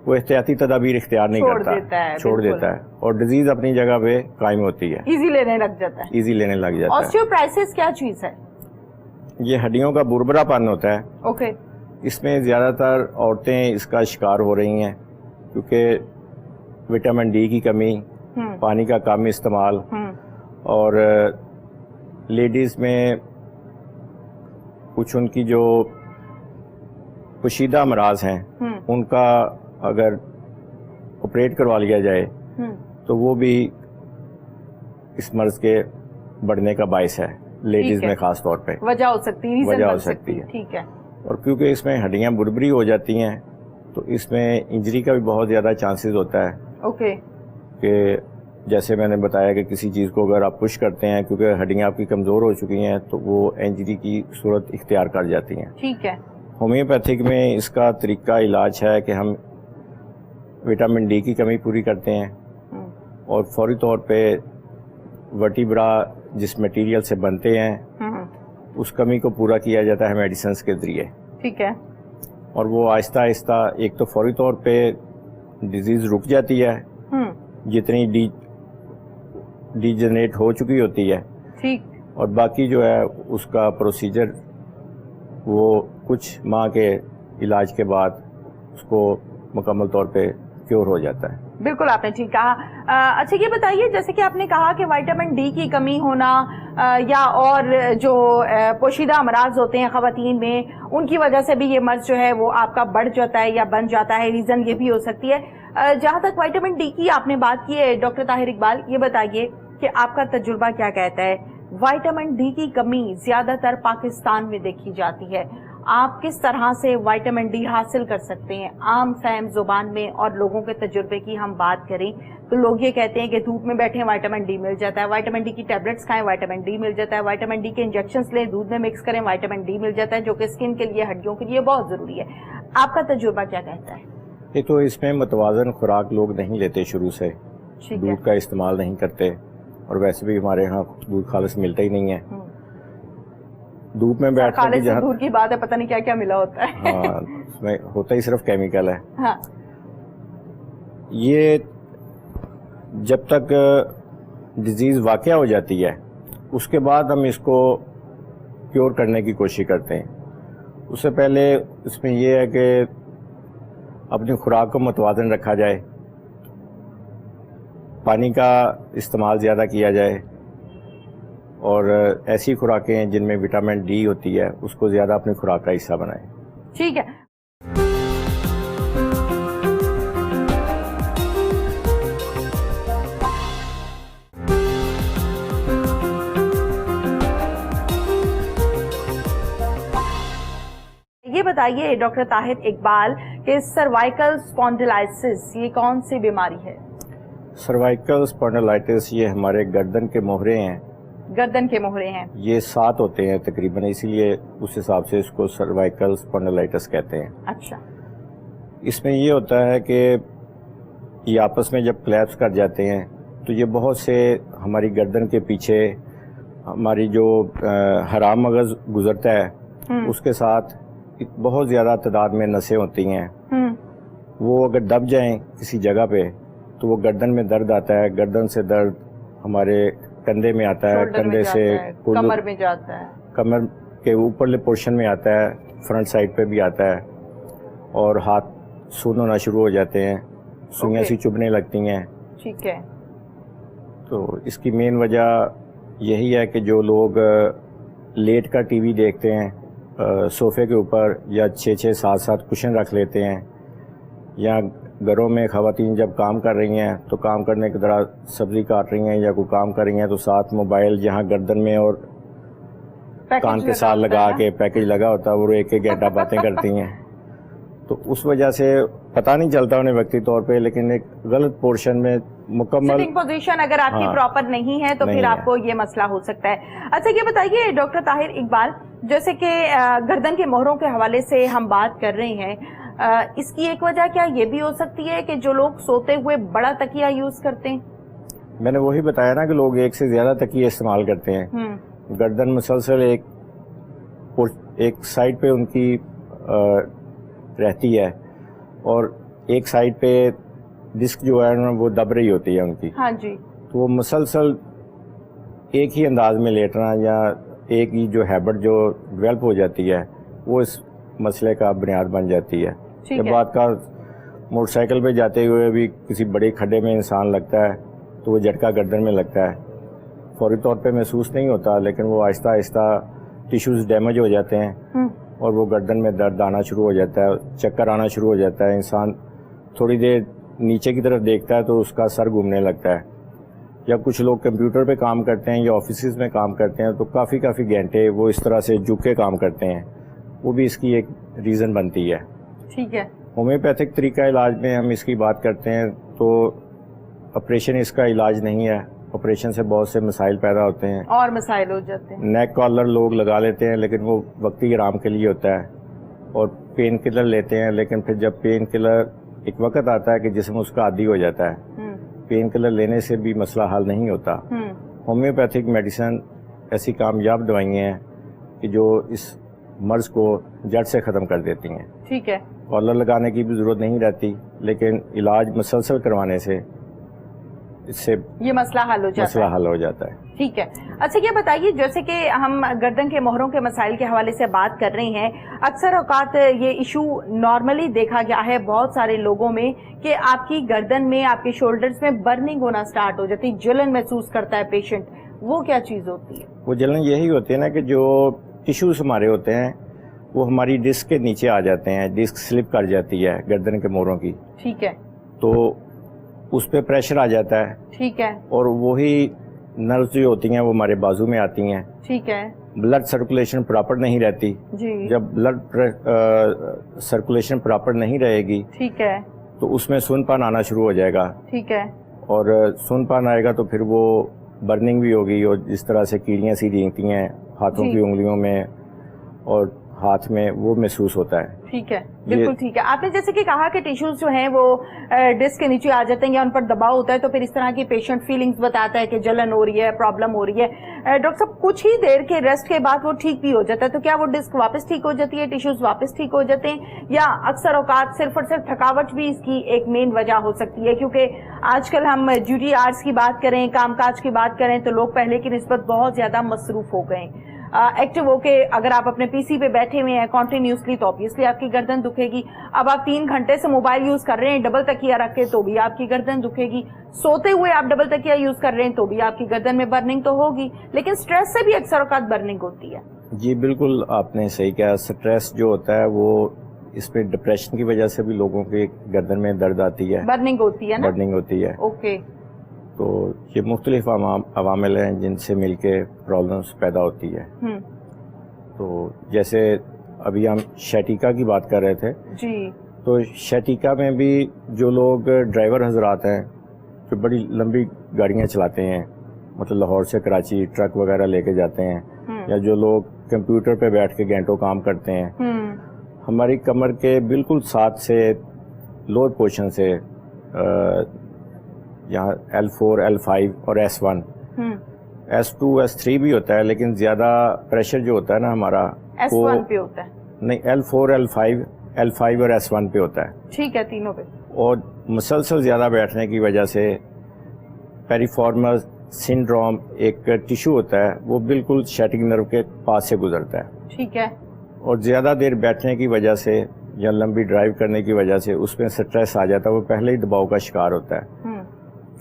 وہ احتیاطی تدابیر اختیار نہیں کرتا, چھوڑ دیتا ہے, اور ڈیزیز اپنی جگہ پہ قائم ہوتی ہے, ایزی لینے لگ جاتا ہے, ایزی لینے لگ جاتا ہے. آسٹیوپرائسس کیا چیز ہے؟ یہ ہڈیوں کا بربرا پن ہوتا ہے. اوکے. اس میں زیادہ تر عورتیں اس کا شکار ہو رہی ہیں کیونکہ وٹامن ڈی کی کمی, پانی کا کم استعمال, اور لیڈیز میں کچھ ان کی جو پوشیدہ امراض ہیں ان کا اگر آپریٹ کروا لیا جائے تو وہ بھی اس مرض کے بڑھنے کا باعث ہے, لیڈیز میں خاص طور پہ وجہ ہو سکتی ہے. ٹھیک ہے. اور کیونکہ اس میں ہڈیاں بربری ہو جاتی ہیں تو اس میں انجری کا بھی بہت زیادہ چانسز ہوتا ہے. اوکے. کہ جیسے میں نے بتایا کہ کسی چیز کو اگر آپ پش کرتے ہیں کیونکہ ہڈیاں آپ کی کمزور ہو چکی ہیں تو وہ انجری کی صورت اختیار کر جاتی ہیں. ٹھیک ہے. ہومیوپیتھک میں اس کا طریقہ علاج ہے کہ ہم وٹامن ڈی کی کمی پوری کرتے ہیں اور فوری طور پہ ورٹیبرا جس میٹیریل سے بنتے ہیں اس کمی کو پورا کیا جاتا ہے میڈیسنز کے ذریعے. ٹھیک ہے. اور وہ آہستہ آہستہ ایک تو فوری طور پہ ڈیزیز رک جاتی ہے جتنی ڈی جنریٹ ہو چکی ہوتی ہے. ٹھیک. اور باقی جو ہے اس کا پروسیجر وہ کچھ ماہ کے علاج کے بعد اس کو مکمل طور پہ کیور ہو جاتا ہے. بالکل آپ نے ٹھیک کہا. اچھا یہ بتائیے جیسے کہ آپ نے کہا کہ وائٹامن ڈی کی کمی ہونا یا اور جو پوشیدہ امراض ہوتے ہیں خواتین میں ان کی وجہ سے بھی یہ مرض جو ہے وہ آپ کا بڑھ جاتا ہے یا بن جاتا ہے, ریزن یہ بھی ہو سکتی ہے. جہاں تک وائٹامن ڈی کی آپ نے بات کی ہے ڈاکٹر طاہر اقبال, یہ بتائیے کہ آپ کا تجربہ کیا کہتا ہے؟ وائٹامن ڈی کی کمی زیادہ تر پاکستان میں دیکھی جاتی ہے, آپ کس طرح سے وائٹامن ڈی حاصل کر سکتے ہیں؟ عام فہم زبان میں اور لوگوں کے تجربے کی ہم بات کریں تو لوگ یہ کہتے ہیں کہ دھوپ میں بیٹھے وائٹامن ڈی مل جاتا ہے, وائٹامن ڈی کی ٹیبلٹس کھائیں وائٹامن ڈی مل جاتا ہے, وائٹامن ڈی کے انجیکشنز لیں دودھ میں مکس کریں وائٹامن ڈی مل جاتا ہے, جو کہ اسکن کے لیے ہڈیوں کے لیے بہت ضروری ہے. آپ کا تجربہ کیا کہتا ہے؟ یہ تو اس میں متوازن خوراک لوگ نہیں لیتے شروع سے, دودھ کا استعمال نہیں کرتے, اور ویسے بھی ہمارے ہاں دودھ خالص ملتا ہی نہیں ہے. دھوپ میں بیٹھ کر جہاں دور کی بات ہے پتہ نہیں کیا کیا ملا ہوتا ہے. ہاں اس میں ہوتا ہی صرف کیمیکل ہے. ہاں. یہ جب تک ڈیزیز واقع ہو جاتی ہے اس کے بعد ہم اس کو کیور کرنے کی کوشش کرتے ہیں. اس سے پہلے اس میں یہ ہے کہ اپنی خوراک کو متوازن رکھا جائے, پانی کا استعمال زیادہ کیا جائے, اور ایسی خوراکیں جن میں وٹامن ڈی ہوتی ہے اس کو زیادہ اپنی خوراک کا حصہ بنائیں. ٹھیک ہے. یہ بتائیے ڈاکٹر طاہر اقبال کہ سروائیکل اسپونڈلائٹس یہ کون سی بیماری ہے؟ سروائیکل اسپونڈلائٹس یہ ہمارے گردن کے موہرے ہیں. گردن کے موہرے ہیں. یہ 7 ہوتے ہیں تقریباً, اسی لیے اس حساب سے اس کو سروائیکل اسپونڈلائٹس کہتے ہیں. اچھا. اس میں یہ ہوتا ہے کہ یہ آپس میں جب کلیپس کر جاتے ہیں تو یہ بہت سے ہماری گردن کے پیچھے ہماری جو حرام مغز گزرتا ہے اس کے ساتھ بہت زیادہ تعداد میں نسیں ہوتی ہیں. وہ اگر دب جائیں کسی جگہ پہ تو وہ گردن میں درد آتا ہے, گردن سے درد ہمارے کندھے میں آتا ہے, کندھے سے کمر میں جاتا ہے, کمر کے اوپرلے پورشن میں آتا ہے, فرنٹ سائڈ پہ بھی آتا ہے, اور ہاتھ سون ہونا شروع ہو جاتے ہیں, سوئیاں سی چبھنے لگتی ہیں. ٹھیک ہے. تو اس کی مین وجہ یہی ہے کہ جو لوگ لیٹ کا ٹی وی دیکھتے ہیں صوفے کے اوپر, یا 6-6 7-7 کشن رکھ لیتے ہیں, یا گھروں میں خواتین جب کام کر رہی ہیں تو کام کرنے کی طرح سبزی کاٹ رہی ہیں یا کوئی کام کر رہی ہیں تو ساتھ موبائل جہاں گردن میں اور کان کے ساتھ لگا کے پیکج لگا ہوتا ہے وہ ایک ایک گھنٹہ باتیں کرتی ہیں، تو اس وجہ سے پتہ نہیں چلتا انہیں وقتی طور پہ، لیکن ایک غلط پورشن میں مکمل سٹنگ پوزیشن اگر آپ کی پراپر نہیں ہے تو پھر آپ کو یہ مسئلہ ہو سکتا ہے۔ اچھا یہ بتائیے ڈاکٹر طاہر اقبال، جیسے کہ گردن کے مہروں کے حوالے سے ہم بات کر رہے ہیں، اس کی ایک وجہ کیا یہ بھی ہو سکتی ہے کہ جو لوگ سوتے ہوئے بڑا تکیہ یوز کرتے ہیں؟ میں نے وہی بتایا نا کہ لوگ ایک سے زیادہ تکیے استعمال کرتے ہیں، گردن مسلسل ایک سائڈ پہ ان کی رہتی ہے اور ایک سائڈ پہ ڈسک جو ہے وہ دب رہی ہوتی ہے ان کی، ہاں جی، تو وہ مسلسل ایک ہی انداز میں لیٹنا یا ایک ہی جو ہیبٹ جو ڈیولپ ہو جاتی ہے وہ اس مسئلے کا بنیاد بن جاتی ہے۔ جب بات کا موٹر سائیکل پہ جاتے ہوئے بھی کسی بڑے کھڈے میں انسان لگتا ہے تو وہ جھٹکا گردن میں لگتا ہے، فوری طور پہ محسوس نہیں ہوتا لیکن وہ آہستہ آہستہ ٹیشوز ڈیمیج ہو جاتے ہیں اور وہ گردن میں درد آنا شروع ہو جاتا ہے، چکر آنا شروع ہو جاتا ہے، انسان تھوڑی دیر نیچے کی طرف دیکھتا ہے تو اس کا سر گھومنے لگتا ہے۔ جب کچھ لوگ کمپیوٹر پہ کام کرتے ہیں یا آفیسز میں کام کرتے ہیں تو کافی گھنٹے وہ اس طرح سے جھک کے کام کرتے ہیں، وہ بھی اس کی ایک ریزن بنتی ہے۔ ٹھیک ہے، ہومیوپیتھک طریقہ علاج میں ہم اس کی بات کرتے ہیں تو آپریشن اس کا علاج نہیں ہے، آپریشن سے بہت سے مسائل پیدا ہوتے ہیں اور مسائل ہو جاتے ہیں۔ نیک کالر لوگ لگا لیتے ہیں لیکن وہ وقتی آرام کے لیے ہوتا ہے، اور پین کلر لیتے ہیں لیکن پھر جب پین کلر ایک وقت آتا ہے کہ جسم اس کا عادی ہو جاتا ہے، پین کلر لینے سے بھی مسئلہ حل نہیں ہوتا۔ ہومیوپیتھک میڈیسن ایسی کامیاب دوائیں ہیں کہ جو اس مرض کو جڑ سے ختم کر دیتی ہیں۔ ٹھیک ہے، کالر لگانے کی بھی ضرورت نہیں رہتی لیکن علاج مسلسل کروانے سے اس سے یہ مسئلہ حل ہو جاتا ہے۔ ٹھیک ہے، اچھا یہ بتائیے جیسے کہ ہم گردن کے مہروں کے مسائل کے حوالے سے بات کر رہے ہیں، اکثر اوقات یہ ایشو نارملی دیکھا گیا ہے بہت سارے لوگوں میں کہ آپ کی گردن میں، آپ کے شولڈرز میں برننگ ہونا سٹارٹ ہو جاتی، جلن محسوس کرتا ہے پیشنٹ، وہ کیا چیز ہوتی ہے؟ وہ جلن یہی ہوتی ہے نا کہ جو ٹیشوز ہمارے ہوتے ہیں وہ ہماری ڈسک کے نیچے آ جاتے ہیں، ڈسک سلپ کر جاتی ہے گردن کے مہروں کی، ٹھیک ہے، تو اس پہ پریشر آ جاتا ہے، ٹھیک ہے، اور وہی نروز جو ہوتی ہیں وہ ہمارے بازو میں آتی ہیں، ٹھیک ہے، بلڈ سرکولیشن پراپر نہیں رہتی، جی، جب بلڈ سرکولیشن پراپر نہیں رہے گی ٹھیک ہے، تو اس میں سون پان آنا شروع ہو جائے گا، ٹھیک ہے، اور سون پان آئے گا تو پھر وہ برننگ بھی ہوگی، اور جس طرح سے کیڑیاں سی رینگتی ہیں ہاتھوں کی انگلیوں میں اور ہاتھ میں وہ محسوس ہوتا ہے۔ ٹھیک ہے، بالکل ٹھیک ہے۔ آپ نے جیسے کہ کہا کہ ٹیشوز جو ہیں وہ ڈسک کے نیچے آ جاتے ہیں یا ان پر دباؤ ہوتا ہے تو پھر اس طرح کی پیشنٹ فیلنگز بتاتا ہے کہ جلن ہو رہی ہے، پرابلم ہو رہی ہے، ڈاکٹر صاحب کچھ ہی دیر کے ریسٹ کے بعد وہ ٹھیک بھی ہو جاتا ہے، تو کیا وہ ڈسک واپس ٹھیک ہو جاتی ہے، ٹیشوز واپس ٹھیک ہو جاتے ہیں، یا اکثر اوقات صرف اور صرف تھکاوٹ بھی اس کی ایک مین وجہ ہو سکتی ہے؟ کیونکہ آج کل ہم ڈیوٹی آرز کی بات کریں، کام کاج کی بات کریں تو لوگ پہلے کی نسبت بہت زیادہ مصروف ہو گئے، ایکٹیو ہو کے اگر آپ اپنے پی سی پہ بیٹھے ہوئے ہیں کنٹینیوسلی تو obviously آپ کی گردن دکھے گی، اب آپ 3 گھنٹے سے موبائل یوز کر رہے ہیں ڈبل تکیہ رکھ کے تو بھی آپ کی گردن دکھے گی، سوتے ہوئے آپ ڈبل تکیہ یوز کر رہے ہیں تو بھی آپ کی گردن میں برننگ تو ہوگی، لیکن سٹریس سے بھی اکثر اوقات برننگ ہوتی ہے۔ جی بالکل آپ نے صحیح کہا، سٹریس جو ہوتا ہے وہ اس میں ڈپریشن کی وجہ سے بھی لوگوں کے گردن میں درد آتی ہے، برننگ ہوتی ہے نا، برننگ ہوتی ہے، اوکے، تو یہ مختلف عوامل ہیں جن سے مل کے پرابلمس پیدا ہوتی ہے۔ تو جیسے ابھی ہم شیٹیکا کی بات کر رہے تھے، جی، تو شیٹیکا میں بھی جو لوگ ڈرائیور حضرات ہیں جو بڑی لمبی گاڑیاں چلاتے ہیں، مطلب لاہور سے کراچی ٹرک وغیرہ لے کے جاتے ہیں، یا جو لوگ کمپیوٹر پہ بیٹھ کے گھنٹوں کام کرتے ہیں، ہماری کمر کے بالکل ساتھ سے لوور پورشن سے یہاں L4 L5 اور S1 S2 S3 بھی ہوتا ہے، لیکن زیادہ پریشر جو ہوتا ہے نا ہمارا S1 پہ ہوتا ہے، نہیں L4 L5 اور S1 پہ ہوتا ہے، ٹھیک ہے، تینوں پہ، اور مسلسل زیادہ بیٹھنے کی وجہ سے پیریفارمس سنڈروم ایک ٹیشو ہوتا ہے وہ بالکل شیٹنگ نرو کے پاس سے گزرتا ہے، ٹھیک ہے، اور زیادہ دیر بیٹھنے کی وجہ سے یا لمبی ڈرائیو کرنے کی وجہ سے اس میں سٹریس آ جاتا ہے، وہ پہلے ہی دباؤ کا شکار ہوتا ہے،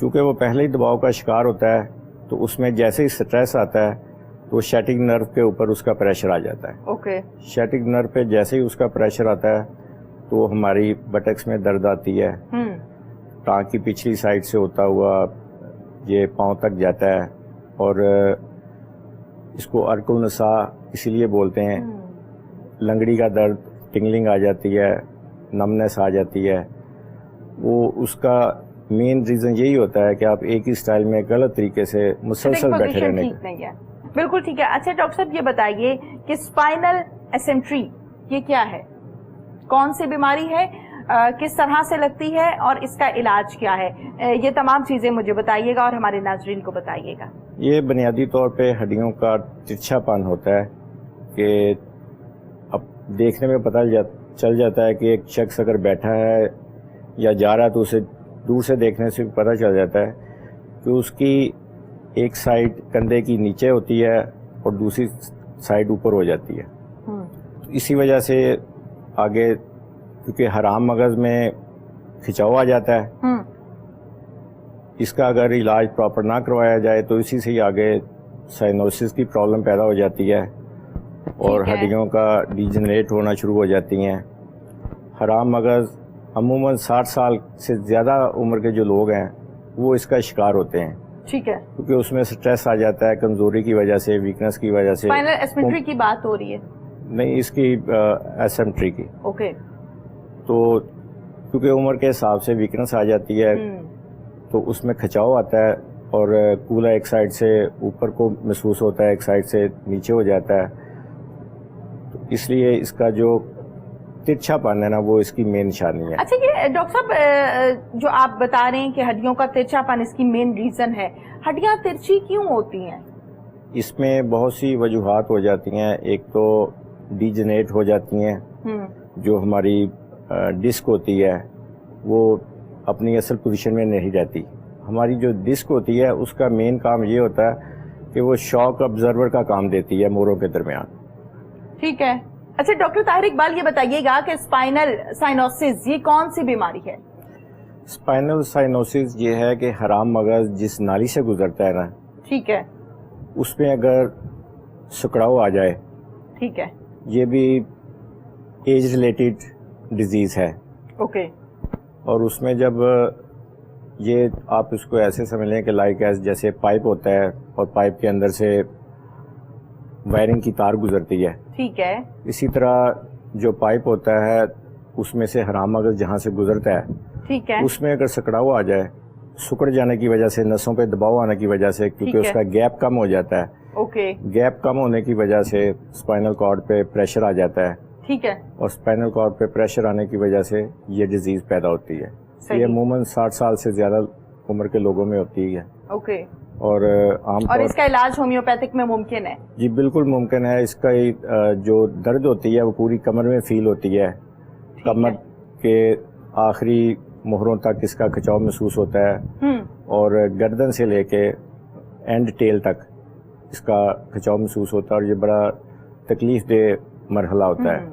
چونکہ وہ پہلے ہی دباؤ کا شکار ہوتا ہے تو اس میں جیسے ہی سٹریس آتا ہے تو شیٹنگ نرو کے اوپر اس کا پریشر آ جاتا ہے، اوکے، شیٹنگ نرو پہ جیسے ہی اس کا پریشر آتا ہے تو ہماری بٹکس میں درد آتی ہے، ٹانگ کی پچھلی سائڈ سے ہوتا ہوا یہ پاؤں تک جاتا ہے، اور اس کو ارک النساء اسی لیے بولتے ہیں۔ لنگڑی کا درد، ٹنگلنگ آ جاتی ہے، نمنس آ جاتی ہے، وہ اس کا مین ریزن یہی ہوتا ہے کہ آپ ایک ہی سٹائل میں غلط طریقے سے مسلسل بیٹھے رہنے کا۔ بالکل ٹھیک ہے۔ اچھا ڈاکٹر صاحب یہ بتائیے کہ اسپائنل ایسنٹری یہ کیا ہے، کون سی بیماری ہے، کس طرح سے لگتی ہے اور اس کا علاج کیا ہے، یہ تمام چیزیں مجھے بتائیے گا اور ہمارے ناظرین کو بتائیے گا۔ یہ بنیادی طور پہ ہڈیوں کا ترچھا پن ہوتا ہے کہ اب دیکھنے میں پتہ چل جاتا ہے کہ ایک شخص اگر بیٹھا ہے یا جا رہا ہے تو اسے دور سے دیکھنے سے پتہ چل جاتا ہے کہ اس کی ایک سائڈ کندھے کی نیچے ہوتی ہے اور دوسری سائڈ اوپر ہو جاتی ہے۔ اسی وجہ سے آگے کیونکہ حرام مغز میں کھچاؤ آ جاتا ہے، اس کا اگر علاج پراپر نہ کروایا جائے تو اسی سے ہی آگے سائنوسس کی پرابلم پیدا ہو جاتی ہے اور ہڈیوں کا ڈیجنریٹ ہونا شروع ہو جاتی ہیں۔ حرام مغز عموماً 60 سال سے زیادہ عمر کے جو لوگ ہیں وہ اس کا شکار ہوتے ہیں، ٹھیک ہے، کیونکہ اس میں سٹریس آ جاتا ہے، کمزوری کی وجہ سے، ویکنس کی وجہ سے۔ اسپائنل ایسنٹری کی بات ہو رہی ہے؟ نہیں، اس کی ایسنٹری کی۔ اوکے۔ تو کیونکہ عمر کے حساب سے ویکنس آ جاتی ہے تو اس میں کھچاؤ آتا ہے اور کولا ایک سائڈ سے اوپر کو محسوس ہوتا ہے، ایک سائڈ سے نیچے ہو جاتا ہے، تو اس لیے اس کا جو ترچھا پن ہے نا وہ اس کی مین نشانی ہے۔ اچھا یہ ڈاکٹر صاحب جو آپ بتا رہے ہیں کہ ہڈیوں کا ترچھا پن اس کی مین ریزن ہے، ہڈیاں ترچھی کیوں ہوتی ہیں؟ اس میں بہت سی وجوہات ہو جاتی ہیں۔ ایک تو ڈیجنریٹ ہو جاتی ہیں، جو ہماری ڈسک ہوتی ہے وہ اپنی اصل پوزیشن میں نہیں رہتی۔ ہماری جو ڈسک ہوتی ہے اس کا مین کام یہ ہوتا ہے کہ وہ شاک ابزرور کا کام دیتی ہے موروں کے درمیان۔ ٹھیک ہے۔ اچھا ڈاکٹر طاہر اقبال یہ بتائیے گا کہ اسپائنل سائنوسس یہ کون سی بیماری ہے؟ اسپائنل سائنوسس یہ ہے کہ حرام مغز جس نالی سے گزرتا ہے نا، ٹھیک ہے، اس میں اگر سکڑاؤ آ جائے، ٹھیک ہے، یہ بھی ایج ریلیٹڈ ڈیزیز ہے۔ اوکے۔ اور اس میں جب یہ آپ اس کو ایسے سمجھ لیں کہ لائک ایز جیسے پائپ ہوتا ہے اور پائپ کے اندر سے وائرنگ کی تار گزرتی ہے، ٹھیک ہے، اسی طرح جو پائپ ہوتا ہے اس میں سے حرام مغز جہاں سے گزرتا ہے، ٹھیک ہے، اس میں اگر سکڑاؤ آ جائے، سکڑ جانے کی وجہ سے، نسوں پہ دباؤ آنے کی وجہ سے، کیونکہ اس کا گیپ کم ہو جاتا ہے، اوکے، گیپ کم ہونے کی وجہ سے اسپائنل کارڈ پہ پریشر آ جاتا ہے، ٹھیک ہے، اور اسپائنل کارڈ پہ پریشر آنے کی وجہ سے یہ ڈیزیز پیدا ہوتی ہے۔ یہ عموماً 60 سال سے زیادہ عمر کے لوگوں میں ہوتی ہے، اوکے، اور عام اور اس کا علاج ہومیوپیتھک میں ممکن ہے؟ جی بالکل ممکن ہے۔ اس کا جو درد ہوتی ہے وہ پوری کمر میں فیل ہوتی ہے، کمر کے آخری مہروں تک اس کا کھچاؤ محسوس ہوتا ہے، اور گردن سے لے کے اینڈ ٹیل تک اس کا کھچاؤ محسوس ہوتا ہے، اور یہ بڑا تکلیف دہ مرحلہ ہوتا ہے۔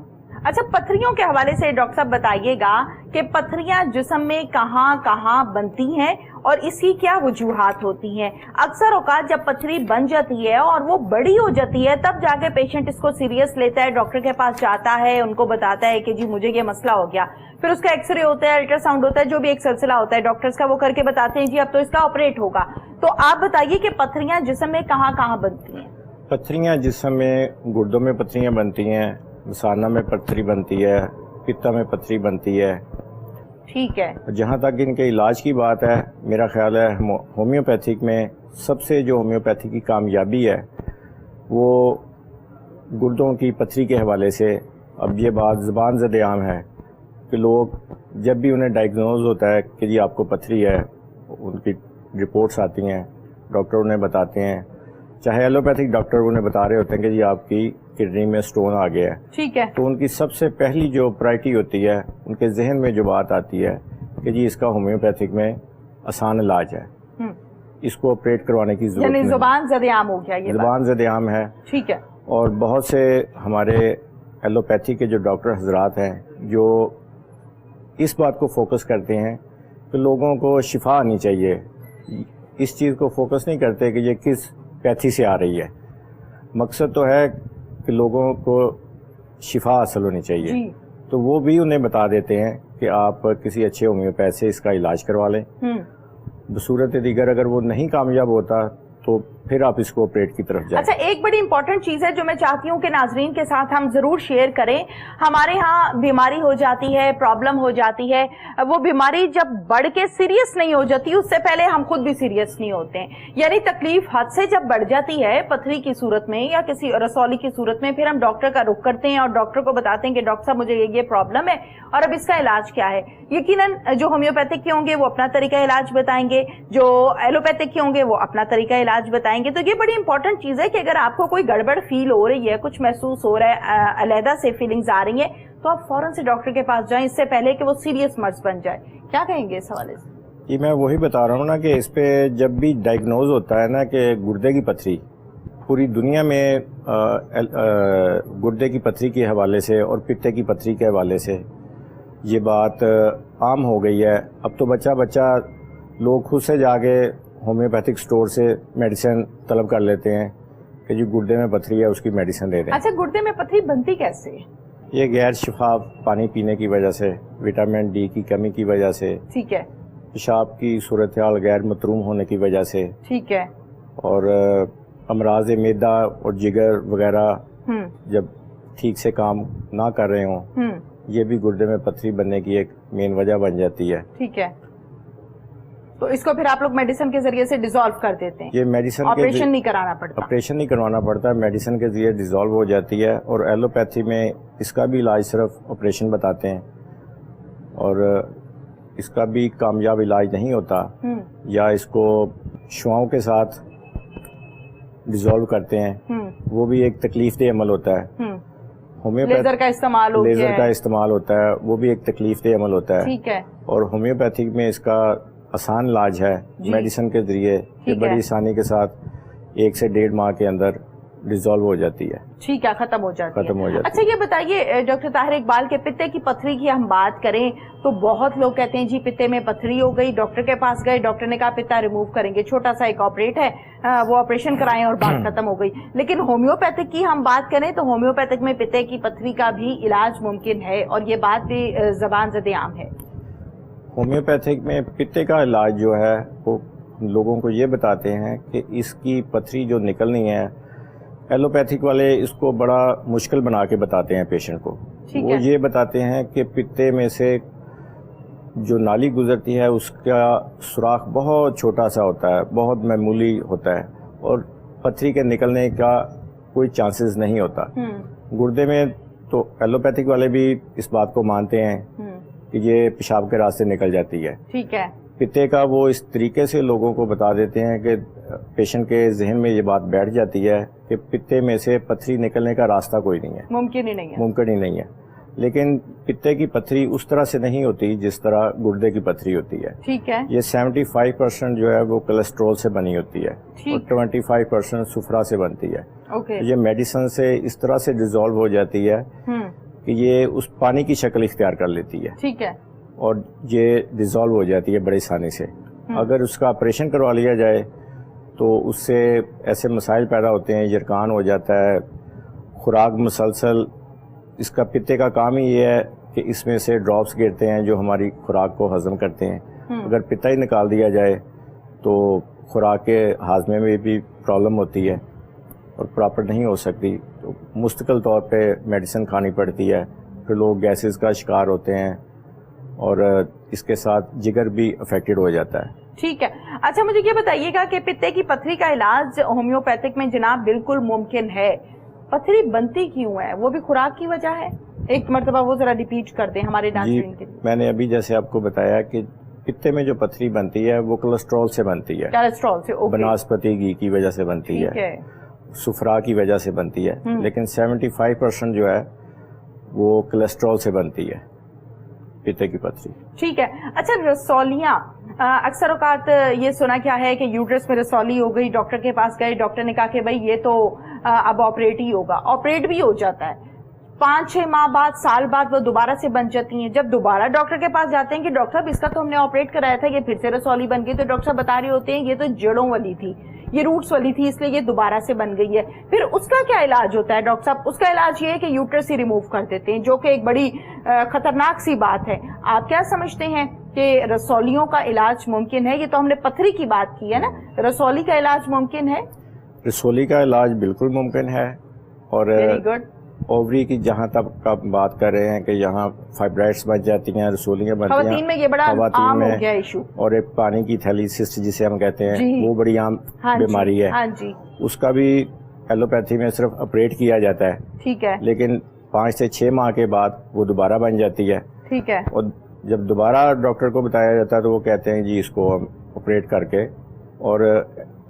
اچھا پتھریوں کے حوالے سے ڈاکٹر صاحب بتائیے گا کہ پتھریاں جسم میں کہاں کہاں بنتی ہیں اور اس کی کیا وجوہات ہوتی ہیں؟ اکثر اوقات جب پتھری بن جاتی ہے اور وہ بڑی ہو جاتی ہے تب جا کے پیشنٹ اس کو سیریس لیتا ہے، ڈاکٹر کے پاس جاتا ہے، ان کو بتاتا ہے کہ جی مجھے یہ مسئلہ ہو گیا، پھر اس کا ایکس رے ہوتا ہے، الٹرا ساؤنڈ ہوتا ہے، جو بھی ایک سلسلہ ہوتا ہے ڈاکٹرز کا، وہ کر کے بتاتے ہیں جی اب تو اس کا آپریٹ ہوگا۔ تو آپ بتائیے کہ پتھریاں جسم میں کہاں کہاں بنتی ہیں؟ پتھریاں جسم میں گردوں میں پتھریاں بنتی ہیں، مثانہ میں پتھری بنتی ہے، پتا میں پتھری بنتی ہے، ٹھیک ہے۔ جہاں تک ان کے علاج کی بات ہے، میرا خیال ہے ہومیوپیتھک میں سب سے جو ہومیوپیتھی کی کامیابی ہے وہ گردوں کی پتھری کے حوالے سے، اب یہ بات زبان زد عام ہے کہ لوگ جب بھی انہیں ڈائگنوز ہوتا ہے کہ جی آپ کو پتھری ہے، ان کی رپورٹس آتی ہیں، ڈاکٹر انہیں بتاتے ہیں، چاہے ایلوپیتھک ڈاکٹر انہیں بتا رہے ہوتے ہیں کہ جی آپ کی کڈنی میں سٹون آ گیا ہے، ٹھیک ہے، تو ان کی سب سے پہلی جو پرائرٹی ہوتی ہے، ان کے ذہن میں جو بات آتی ہے کہ جی اس کا ہومیوپیتھک میں آسان علاج ہے، اس کو آپریٹ کروانے کی ضرورت نہیں، یعنی زبان زد عام ہو گیا، یہ زبان زد عام ہے، ٹھیک ہے۔ اور بہت سے ہمارے ایلوپیتھی کے جو ڈاکٹر حضرات ہیں جو اس بات کو فوکس کرتے ہیں کہ لوگوں کو شفا آنی چاہیے، اس چیز کو فوکس نہیں کرتے کہ یہ کس پیتھی سے آ رہی ہے، مقصد تو ہے کہ لوگوں کو شفا حاصل ہونی چاہیے، تو وہ بھی انہیں بتا دیتے ہیں کہ آپ کسی اچھے ہومیوپیتھ سے اس کا علاج کروا لیں. بصورت دیگر اگر وہ نہیں کامیاب ہوتا تو پھر آپ اس کو آپریٹ کی طرف جائیں. اچھا، ایک بڑی امپورٹنٹ چیز ہے جو میں چاہتی ہوں کہ ناظرین کے ساتھ ہم ضرور شیئر کریں. ہمارے ہاں بیماری ہو جاتی ہے، پرابلم ہو جاتی ہے، وہ بیماری جب بڑھ کے سیریس نہیں ہو جاتی اس سے پہلے ہم خود بھی سیریس نہیں ہوتے ہیں. یعنی تکلیف حد سے جب بڑھ جاتی ہے پتھری کی صورت میں یا کسی رسولی کی صورت میں، پھر ہم ڈاکٹر کا رخ کرتے ہیں اور ڈاکٹر کو بتاتے ہیں کہ ڈاکٹر صاحب مجھے یہ پرابلم ہے اور اب اس کا علاج کیا ہے. یقیناً جو ہومیوپیتھک کے ہوں گے وہ اپنا طریقہ علاج بتائیں گے، جو ایلوپیتھک کے ہوں گے وہ اپنا طریقہ علاج بتائیں گے. تو یہ بڑی امپورٹنٹ چیز ہے کہ اگر آپ کو کوئی گڑبڑ فیل ہو رہی ہے، کچھ محسوس ہو رہا ہے، علیحدہ سے فیلنگز آ رہی ہیں، تو آپ فوراً سے ڈاکٹر کے پاس جائیں اس سے پہلے کہ وہ سیریس مرض بن جائے. کیا کہیں گے اس حوالے سے؟ جی میں وہی بتا رہا ہوں نا کہ اس پہ جب بھی ڈائگنوز ہوتا ہے نا کہ گردے کی پتھری، پوری دنیا میں گردے کی پتھری کے حوالے سے اور پتے کی پتھری کے حوالے سے یہ بات عام ہو گئی ہے. اب تو بچہ لوگ خود سے جا کے ہومیوپیتھک سٹور سے میڈیسن طلب کر لیتے ہیں کہ جو گردے میں پتھری ہے اس کی میڈیسن دے دیں. اچھا، گردے میں پتھری بنتی کیسے؟ یہ غیر شفاف پانی پینے کی وجہ سے، وٹامن ڈی کی کمی کی وجہ سے، ٹھیک ہے، پیشاب کی صورتحال غیر متروم ہونے کی وجہ سے، ٹھیک ہے، اور امراض معدہ اور جگر وغیرہ جب ٹھیک سے کام نہ کر رہے ہوں، یہ بھی گردے میں پتھری بننے کی ایک مین وجہ بن جاتی ہے. ٹھیک ہے، تو اس کو پھر آپ لوگ میڈیسن کے ذریعے سے ڈیزالو کر دیتے ہیں؟ یہ میڈیسن آپریشن نہیں کرانا پڑتا؟ آپریشن نہیں کروانا پڑتا، میڈیسن کے ذریعے ڈیزالو ہو جاتی ہے. اور ایلوپیتھی میں اس کا بھی علاج صرف آپریشن بتاتے ہیں اور اس کا بھی کامیاب علاج نہیں ہوتا، یا اس کو شعاؤں کے ساتھ ڈیزالو کرتے ہیں، وہ بھی ایک تکلیف دہ عمل ہوتا ہے. لیزر کا استعمال ہوتا ہے، وہ بھی ایک تکلیف دہ عمل ہوتا ہے. ٹھیک ہے. اور ہومیوپیتھک میں اس کا آسان علاج ہے میڈیسن کے ذریعے، یہ بڑی آسانی کے ساتھ 1 سے 1.5 ماہ کے اندر ڈیزالو ہو جاتی ہے. ٹھیک ہے، ختم ہو جاتی ہے. اچھا یہ بتائیے ڈاکٹر طاہر اقبال کے پتے کی پتھری کی ہم بات کریں تو بہت لوگ کہتے ہیں جی پتے میں پتھری ہو گئی، ڈاکٹر کے پاس گئے، ڈاکٹر نے کہا پتا ریموو کریں گے، چھوٹا سا ایک آپریٹ ہے، وہ آپریشن کرائیں اور بات ختم ہو گئی. لیکن ہومیوپیتھک کی ہم بات کریں تو ہومیوپیتھک میں پتے کی پتھری کا بھی علاج ممکن ہے اور یہ بات بھی زبان زد عام ہے. ہومیوپیتھک میں پتے کا علاج جو ہے وہ لوگوں کو یہ بتاتے ہیں کہ اس کی پتھری جو نکلنی ہے، ایلوپیتھک والے اس کو بڑا مشکل بنا کے بتاتے ہیں پیشنٹ کو. وہ یہ بتاتے ہیں کہ پتے میں سے جو نالی گزرتی ہے اس کا سوراخ بہت چھوٹا سا ہوتا ہے، بہت معمولی ہوتا ہے اور پتھری کے نکلنے کا کوئی چانسز نہیں ہوتا. گردے میں تو ایلوپیتھک والے بھی اس بات کو مانتے ہیں کہ یہ پیشاب کے راستے نکل جاتی ہے. ٹھیک ہے. پتے کا وہ اس طریقے سے لوگوں کو بتا دیتے ہیں کہ پیشنٹ کے ذہن میں یہ بات بیٹھ جاتی ہے کہ پتے میں سے پتھری نکلنے کا راستہ کوئی نہیں ہے، ممکن ہی نہیں ہے. لیکن پتے کی پتھری اس طرح سے نہیں ہوتی جس طرح گردے کی پتھری ہوتی ہے. ٹھیک ہے. یہ 75% جو ہے وہ کولیسٹرول سے بنی ہوتی ہے اور 25% سفرا سے بنتی ہے. یہ میڈیسن سے اس طرح سے ڈیزالو ہو جاتی ہے کہ یہ اس پانی کی شکل اختیار کر لیتی ہے. ٹھیک ہے. اور یہ ڈیزالو ہو جاتی ہے بڑی آسانی سے. اگر اس کا آپریشن کروا لیا جائے تو اس سے ایسے مسائل پیدا ہوتے ہیں، یرقان ہو جاتا ہے، خوراک مسلسل. اس کا پتے کا کام ہی یہ ہے کہ اس میں سے ڈراپس گرتے ہیں جو ہماری خوراک کو ہضم کرتے ہیں. اگر پتا ہی نکال دیا جائے تو خوراک کے ہاضمے میں بھی پرابلم ہوتی ہے اور پراپر نہیں ہو سکتی، تو مستقل طور پہ میڈیسن کھانی پڑتی ہے. پھر لوگ گیسز کا شکار ہوتے ہیں اور اس کے ساتھ جگر بھی افیکٹڈ ہو جاتا ہے. ٹھیک ہے. اچھا مجھے یہ بتائیے گا کہ پتے کی پتھری کا علاج ہومیوپیتھک میں جناب بالکل ممکن ہے، پتھری بنتی کیوں ہے؟ وہ بھی خوراک کی وجہ ہے؟ ایک مرتبہ وہ ذرا ریپیٹ کر دیں ہمارے ناظرین کے لیے. میں نے ابھی جیسے آپ کو بتایا کہ پتے میں جو پتھری بنتی ہے وہ کولیسٹرول سے بنتی ہے، کولیسٹرول سے، بناسپتی گھی کی وجہ سے بنتی ہے، سفرا کی وجہ سے بنتی ہے. لیکن 75% جو ہے وہ کولیسٹرول سے بنتی ہے پتے کی پتھری. ٹھیک ہے. اچھا رسولیاں، اکثر اوقات یہ سنا کیا ہے کہ یوٹرس میں رسولی ہو گئی، ڈاکٹر کے پاس گئے، ڈاکٹر نے کہا کہ بھائی یہ تو اب آپریٹ ہی ہوگا، آپریٹ بھی ہو جاتا ہے. 5-6 ماہ بعد، سال بعد وہ دوبارہ سے بن جاتی ہیں. جب دوبارہ ڈاکٹر کے پاس جاتے ہیں کہ ڈاکٹر صاحب اس کا تو ہم نے آپریٹ کرایا تھا، یہ پھر سے رسولی بن گئی، تو ڈاکٹر صاحب بتا رہے ہوتے ہیں یہ تو جڑوں والی تھی. یہ روٹس والی تھی اس لیے یہ دوبارہ سے بن گئی ہے. پھر اس کا کیا علاج ہوتا ہے ڈاکٹر صاحب؟ اس کا علاج یہ ہے کہ یوٹرس ہی ریموو کر دیتے ہیں، جو کہ ایک بڑی خطرناک سی بات ہے. آپ کیا سمجھتے ہیں کہ رسولیوں کا علاج ممکن ہے؟ یہ تو ہم نے پتھری کی بات کی ہے نا، رسولی کا علاج ممکن ہے؟ رسولی کا علاج بالکل ممکن ہے. اور ویری گڈ. اووری کی جہاں تک آپ بات کر رہے ہیں کہ یہاں فائبرائڈس بن جاتی ہیں، رسولیاں بنتی ہیں خواتین میں یہ بڑا عام ہو گیا ایشو. اور ایک پانی کی تھیلی سسٹ جسے ہم کہتے ہیں وہ بڑی عام بیماری ہے. ہاں جی. اس کا بھی ایلوپیتھی میں صرف آپریٹ کیا جاتا ہے. ٹھیک ہے. لیکن 5 سے 6 ماہ کے بعد وہ دوبارہ بن جاتی ہے. ٹھیک ہے. اور جب دوبارہ ڈاکٹر کو بتایا جاتا ہے تو وہ کہتے ہیں جی اس کو ہم آپریٹ کر کے. اور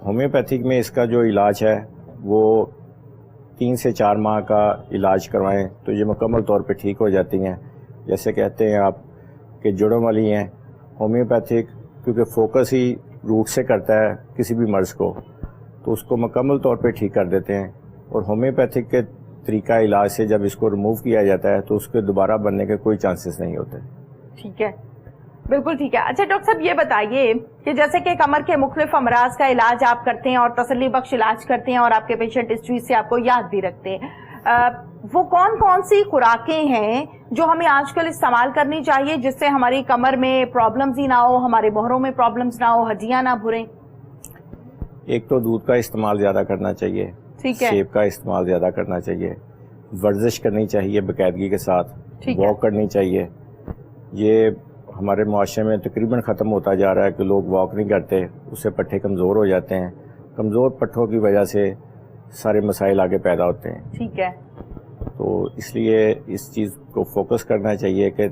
ہومیوپیتھک میں اس کا جو علاج ہے وہ 3 سے 4 ماہ کا علاج کروائیں تو یہ مکمل طور پہ ٹھیک ہو جاتی ہیں. جیسے کہتے ہیں آپ کہ جڑوں والی ہیں. ہومیوپیتھک کیونکہ فوکس ہی روٹ سے کرتا ہے کسی بھی مرض کو، تو اس کو مکمل طور پہ ٹھیک کر دیتے ہیں. اور ہومیوپیتھک کے طریقہ علاج سے جب اس کو ریموو کیا جاتا ہے تو اس کے دوبارہ بننے کے کوئی چانسز نہیں ہوتے. ٹھیک ہے، بالکل ٹھیک ہے. اچھا ڈاکٹر صاحب یہ بتائیے کہ جیسے کہ کمر کے مختلف امراض کا علاج آپ کرتے ہیں اور تسلی بخش علاج کرتے ہیں اور آپ کے پیشنٹ ہسٹری سے آپ کو یاد بھی رکھتے ہیں، وہ کون کون سی خوراکیں ہیں جو ہمیں آج کل استعمال کرنی چاہیے جس سے ہماری کمر میں پرابلمز ہی نہ ہو، ہمارے بہروں میں پرابلمز نہ ہو، ہڈیاں نہ بھریں؟ ایک تو دودھ کا استعمال زیادہ کرنا چاہیے. ٹھیک ہے. سیب کا استعمال زیادہ کرنا چاہیے. ورزش کرنی چاہیے باقاعدگی کے ساتھ. واک کرنی چاہیے. یہ ہمارے معاشرے میں تقریباً ختم ہوتا جا رہا ہے کہ لوگ واک نہیں کرتے، اس سے پٹھے کمزور ہو جاتے ہیں. کمزور پٹھوں کی وجہ سے سارے مسائل آگے پیدا ہوتے ہیں. ٹھیک ہے. تو اس لیے اس چیز کو فوکس کرنا چاہیے کہ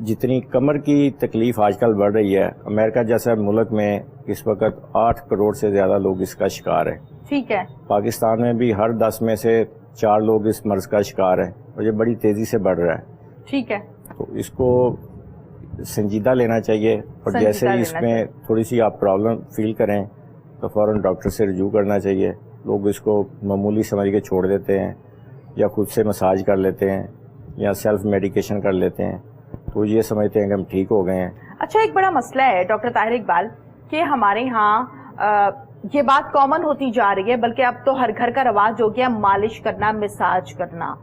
جتنی کمر کی تکلیف آج کل بڑھ رہی ہے، امریکہ جیسا ملک میں اس وقت 8 کروڑ سے زیادہ لوگ اس کا شکار ہیں. ٹھیک ہے. پاکستان میں بھی ہر 10 میں سے 4 لوگ اس مرض کا شکار ہیں اور یہ بڑی تیزی سے بڑھ رہا ہے. ٹھیک ہے. تو اس کو سنجیدہ لینا چاہیے اور جیسے ہی اس میں تھوڑی سی آپ پرابلم فیل کریں تو فوراً ڈاکٹر سے رجوع کرنا چاہیے. لوگ اس کو معمولی سمجھ کے چھوڑ دیتے ہیں یا خود سے مساج کر لیتے ہیں یا سیلف میڈیکیشن کر لیتے ہیں تو یہ سمجھتے ہیں کہ ہم ٹھیک ہو گئے ہیں. اچھا ایک بڑا مسئلہ ہے ڈاکٹر طاہر اقبال کہ ہمارے ہاں یہ بات کامن ہوتی جا رہی ہے، بلکہ اب تو ہر گھر کا رواج ہو گیا مالش کرنا، مساج کرنا.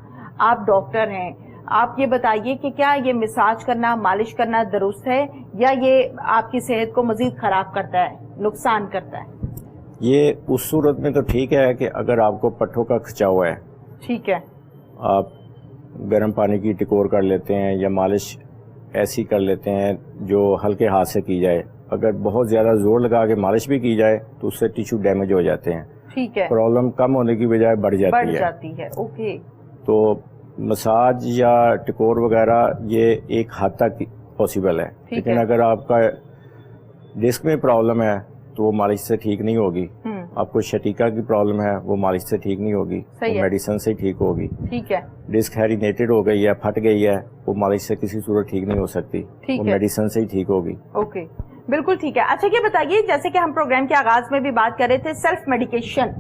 آپ ڈاکٹر ہیں، آپ یہ بتائیے کہ کیا یہ مساج کرنا، مالش کرنا درست ہے یا یہ آپ کی صحت کو مزید خراب کرتا ہے، نقصان کرتا ہے؟ یہ اس صورت میں تو ٹھیک ہے کہ اگر آپ کو پٹھوں کا کھچاؤ ہے، ٹھیک ہے، آپ گرم پانی کی ٹکور کر لیتے ہیں یا مالش ایسی کر لیتے ہیں جو ہلکے ہاتھ سے کی جائے. اگر بہت زیادہ زور لگا کے مالش بھی کی جائے تو اس سے ٹیشو ڈیمیج ہو جاتے ہیں. ٹھیک ہے. پرابلم کم ہونے کی بجائے بڑھ جاتی ہے. اوکے. تو مساج یا ٹکور وغیرہ یہ ایک حد تک پاسبل ہے، لیکن اگر آپ کا ڈسک میں پرابلم ہے تو وہ مالش سے ٹھیک نہیں ہوگی. آپ کو شٹیکا کی پرابلم ہے وہ مالش سے ٹھیک نہیں ہوگی، وہ میڈیسن سے ٹھیک ہوگی. ٹھیک ہے. ڈسک ہیرینیٹڈ ہو گئی ہے، پھٹ گئی ہے، وہ مالش سے کسی صورت ٹھیک نہیں ہو سکتی، وہ میڈیسن سے ہی ٹھیک ہوگی. اوکے، بالکل ٹھیک ہے. اچھا یہ بتائیے جیسے کہ ہم پروگرام کے آغاز میں بھی بات کر رہے تھے سیلف میڈیکیشن،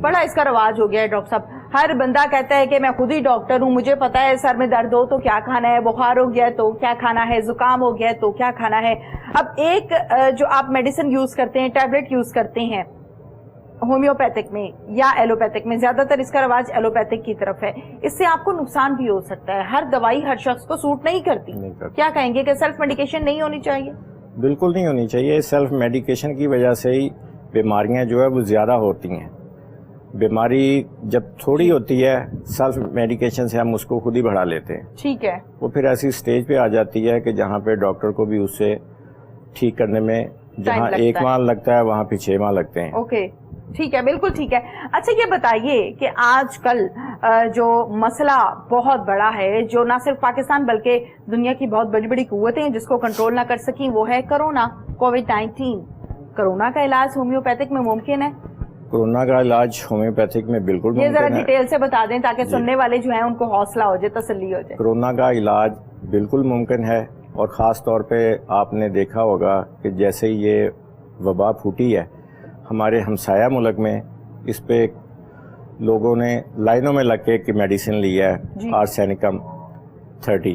بڑا اس کا رواج ہو گیا ہے ڈاکٹر صاحب. ہر بندہ کہتا ہے کہ میں خود ہی ڈاکٹر ہوں، مجھے پتا ہے سر میں درد ہو تو کیا کھانا ہے، بخار ہو گیا تو کیا کھانا ہے، زکام ہو گیا تو کیا کھانا ہے. اب ایک جو آپ میڈیسن یوز کرتے ہیں، ٹیبلٹ یوز کرتے ہیں ہومیوپیتھک میں یا ایلوپیتھک میں، زیادہ تر اس کا رواج ایلوپیتھک کی طرف ہے، اس سے آپ کو نقصان بھی ہو سکتا ہے. ہر دوائی ہر شخص کو سوٹ نہیں کرتی. کیا کہیں گے کہ سیلف میڈیکیشن نہیں ہونی چاہیے؟ بالکل نہیں ہونی چاہیے. سیلف میڈیکیشن کی وجہ سے ہی بیماریاں جو ہے وہ زیادہ ہوتی ہیں. بیماری جب تھوڑی ہوتی ہے سیلف میڈیکیشن سے ہم اس کو خود ہی بڑھا لیتے ہیں. ٹھیک ہے. وہ پھر ایسی سٹیج پہ آ جاتی ہے کہ جہاں پہ ڈاکٹر کو بھی اس سے ٹھیک کرنے میں جہاں 1 ماہ لگتا ہے وہاں پہ 6 ماہ لگتے ہیں. اوکے ٹھیک ہے، بالکل ٹھیک ہے. اچھا یہ بتائیے کہ آج کل جو مسئلہ بہت بڑا ہے جو نہ صرف پاکستان بلکہ دنیا کی بہت بڑی بڑی قوتیں جس کو کنٹرول نہ کر سکیں، وہ ہے کرونا، کووڈ-19. کرونا کا علاج ہومیوپیتھک میں ممکن ہے؟ کرونا کا علاج ہومیوپیتھک میں بالکل ممکن ہے. یہ ذرا ڈیٹیل سے بتا دیں تاکہ سننے والے جو ہیں ان کو حوصلہ ہو جائے، تسلی ہو جائے. کرونا کا علاج بالکل ممکن ہے اور خاص طور پہ آپ نے دیکھا ہوگا کہ جیسے یہ وبا پھوٹی ہے ہمارے ہمسایہ ملک میں، اس پہ لوگوں نے لائنوں میں لگ کے ایک میڈیسن لی ہے آرسینکم 30.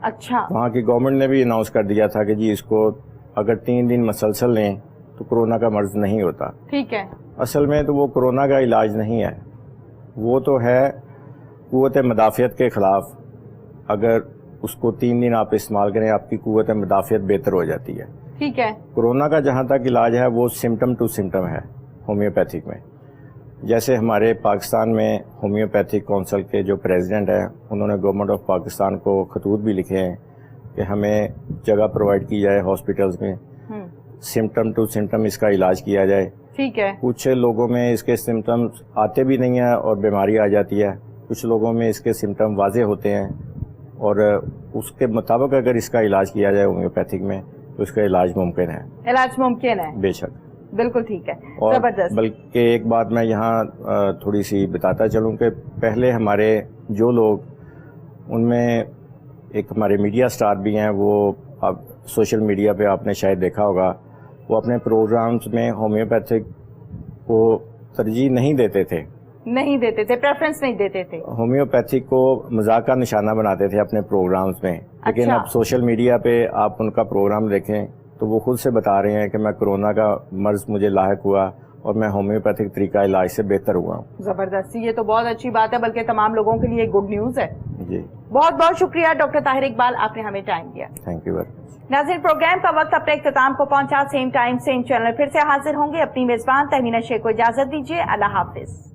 اچھا. وہاں کی گورنمنٹ نے بھی اناؤنس کر دیا تھا کہ جی اس کو اگر 3 دن مسلسل لیں تو کرونا کا مرض نہیں ہوتا. ٹھیک ہے. اصل میں تو وہ کرونا کا علاج نہیں ہے، وہ تو ہے قوت مدافعت کے خلاف. اگر اس کو 3 دن آپ استعمال کریں آپ کی قوت مدافعت بہتر ہو جاتی ہے. ٹھیک ہے. کرونا کا جہاں تک علاج ہے وہ سمٹم ٹو سمٹم ہے ہومیوپیتھک میں. جیسے ہمارے پاکستان میں ہومیوپیتھک کونسل کے جو پریزیڈنٹ ہیں انہوں نے گورنمنٹ آف پاکستان کو خطوط بھی لکھے ہیں کہ ہمیں جگہ پرووائڈ کی جائے ہاسپٹلز میں، سمٹم ٹو سمٹم اس کا علاج کیا جائے. ٹھیک ہے. کچھ لوگوں میں اس کے سمٹمز آتے بھی نہیں ہیں اور بیماری آ جاتی ہے، کچھ لوگوں میں اس کے سمٹم واضح ہوتے ہیں اور اس کے مطابق اگر اس کا علاج کیا جائے ہومیوپیتھک میں تو اس کا علاج ممکن ہے. علاج ممکن ہے، بے شک. بالکل ٹھیک ہے. اور زبردست. بلکہ ایک بات میں یہاں تھوڑی سی بتاتا چلوں کہ پہلے ہمارے جو لوگ، ان میں ایک ہمارے میڈیا سٹار بھی ہیں، وہ اب سوشل میڈیا پہ آپ نے شاید دیکھا ہوگا، وہ اپنے پروگرامز میں ہومیوپیتھک کو ترجیح نہیں دیتے تھے، پریفرنس نہیں دیتے تھے. ہومیوپیتھک کو مذاق کا نشانہ بناتے تھے اپنے پروگرامز میں. لیکن اب سوشل میڈیا پہ آپ ان کا پروگرام دیکھیں تو وہ خود سے بتا رہے ہیں کہ میں کرونا کا مرض مجھے لاحق ہوا اور میں ہومیوپیتھک طریقہ علاج سے بہتر ہوا ہوں. زبردست. یہ تو بہت اچھی بات ہے، بلکہ تمام لوگوں کے لیے گڈ نیوز ہے. جی بہت بہت شکریہ ڈاکٹر طاہر اقبال، آپ نے ہمیں ٹائم دیا. Thank you very much. ناظرین، پروگرام کا وقت اپنے اختتام کو پہنچا. سیم ٹائم سیم چینل پھر سے حاضر ہوں گے. اپنی میزبان تہمینہ شیخ کو اجازت دیجیے. اللہ حافظ.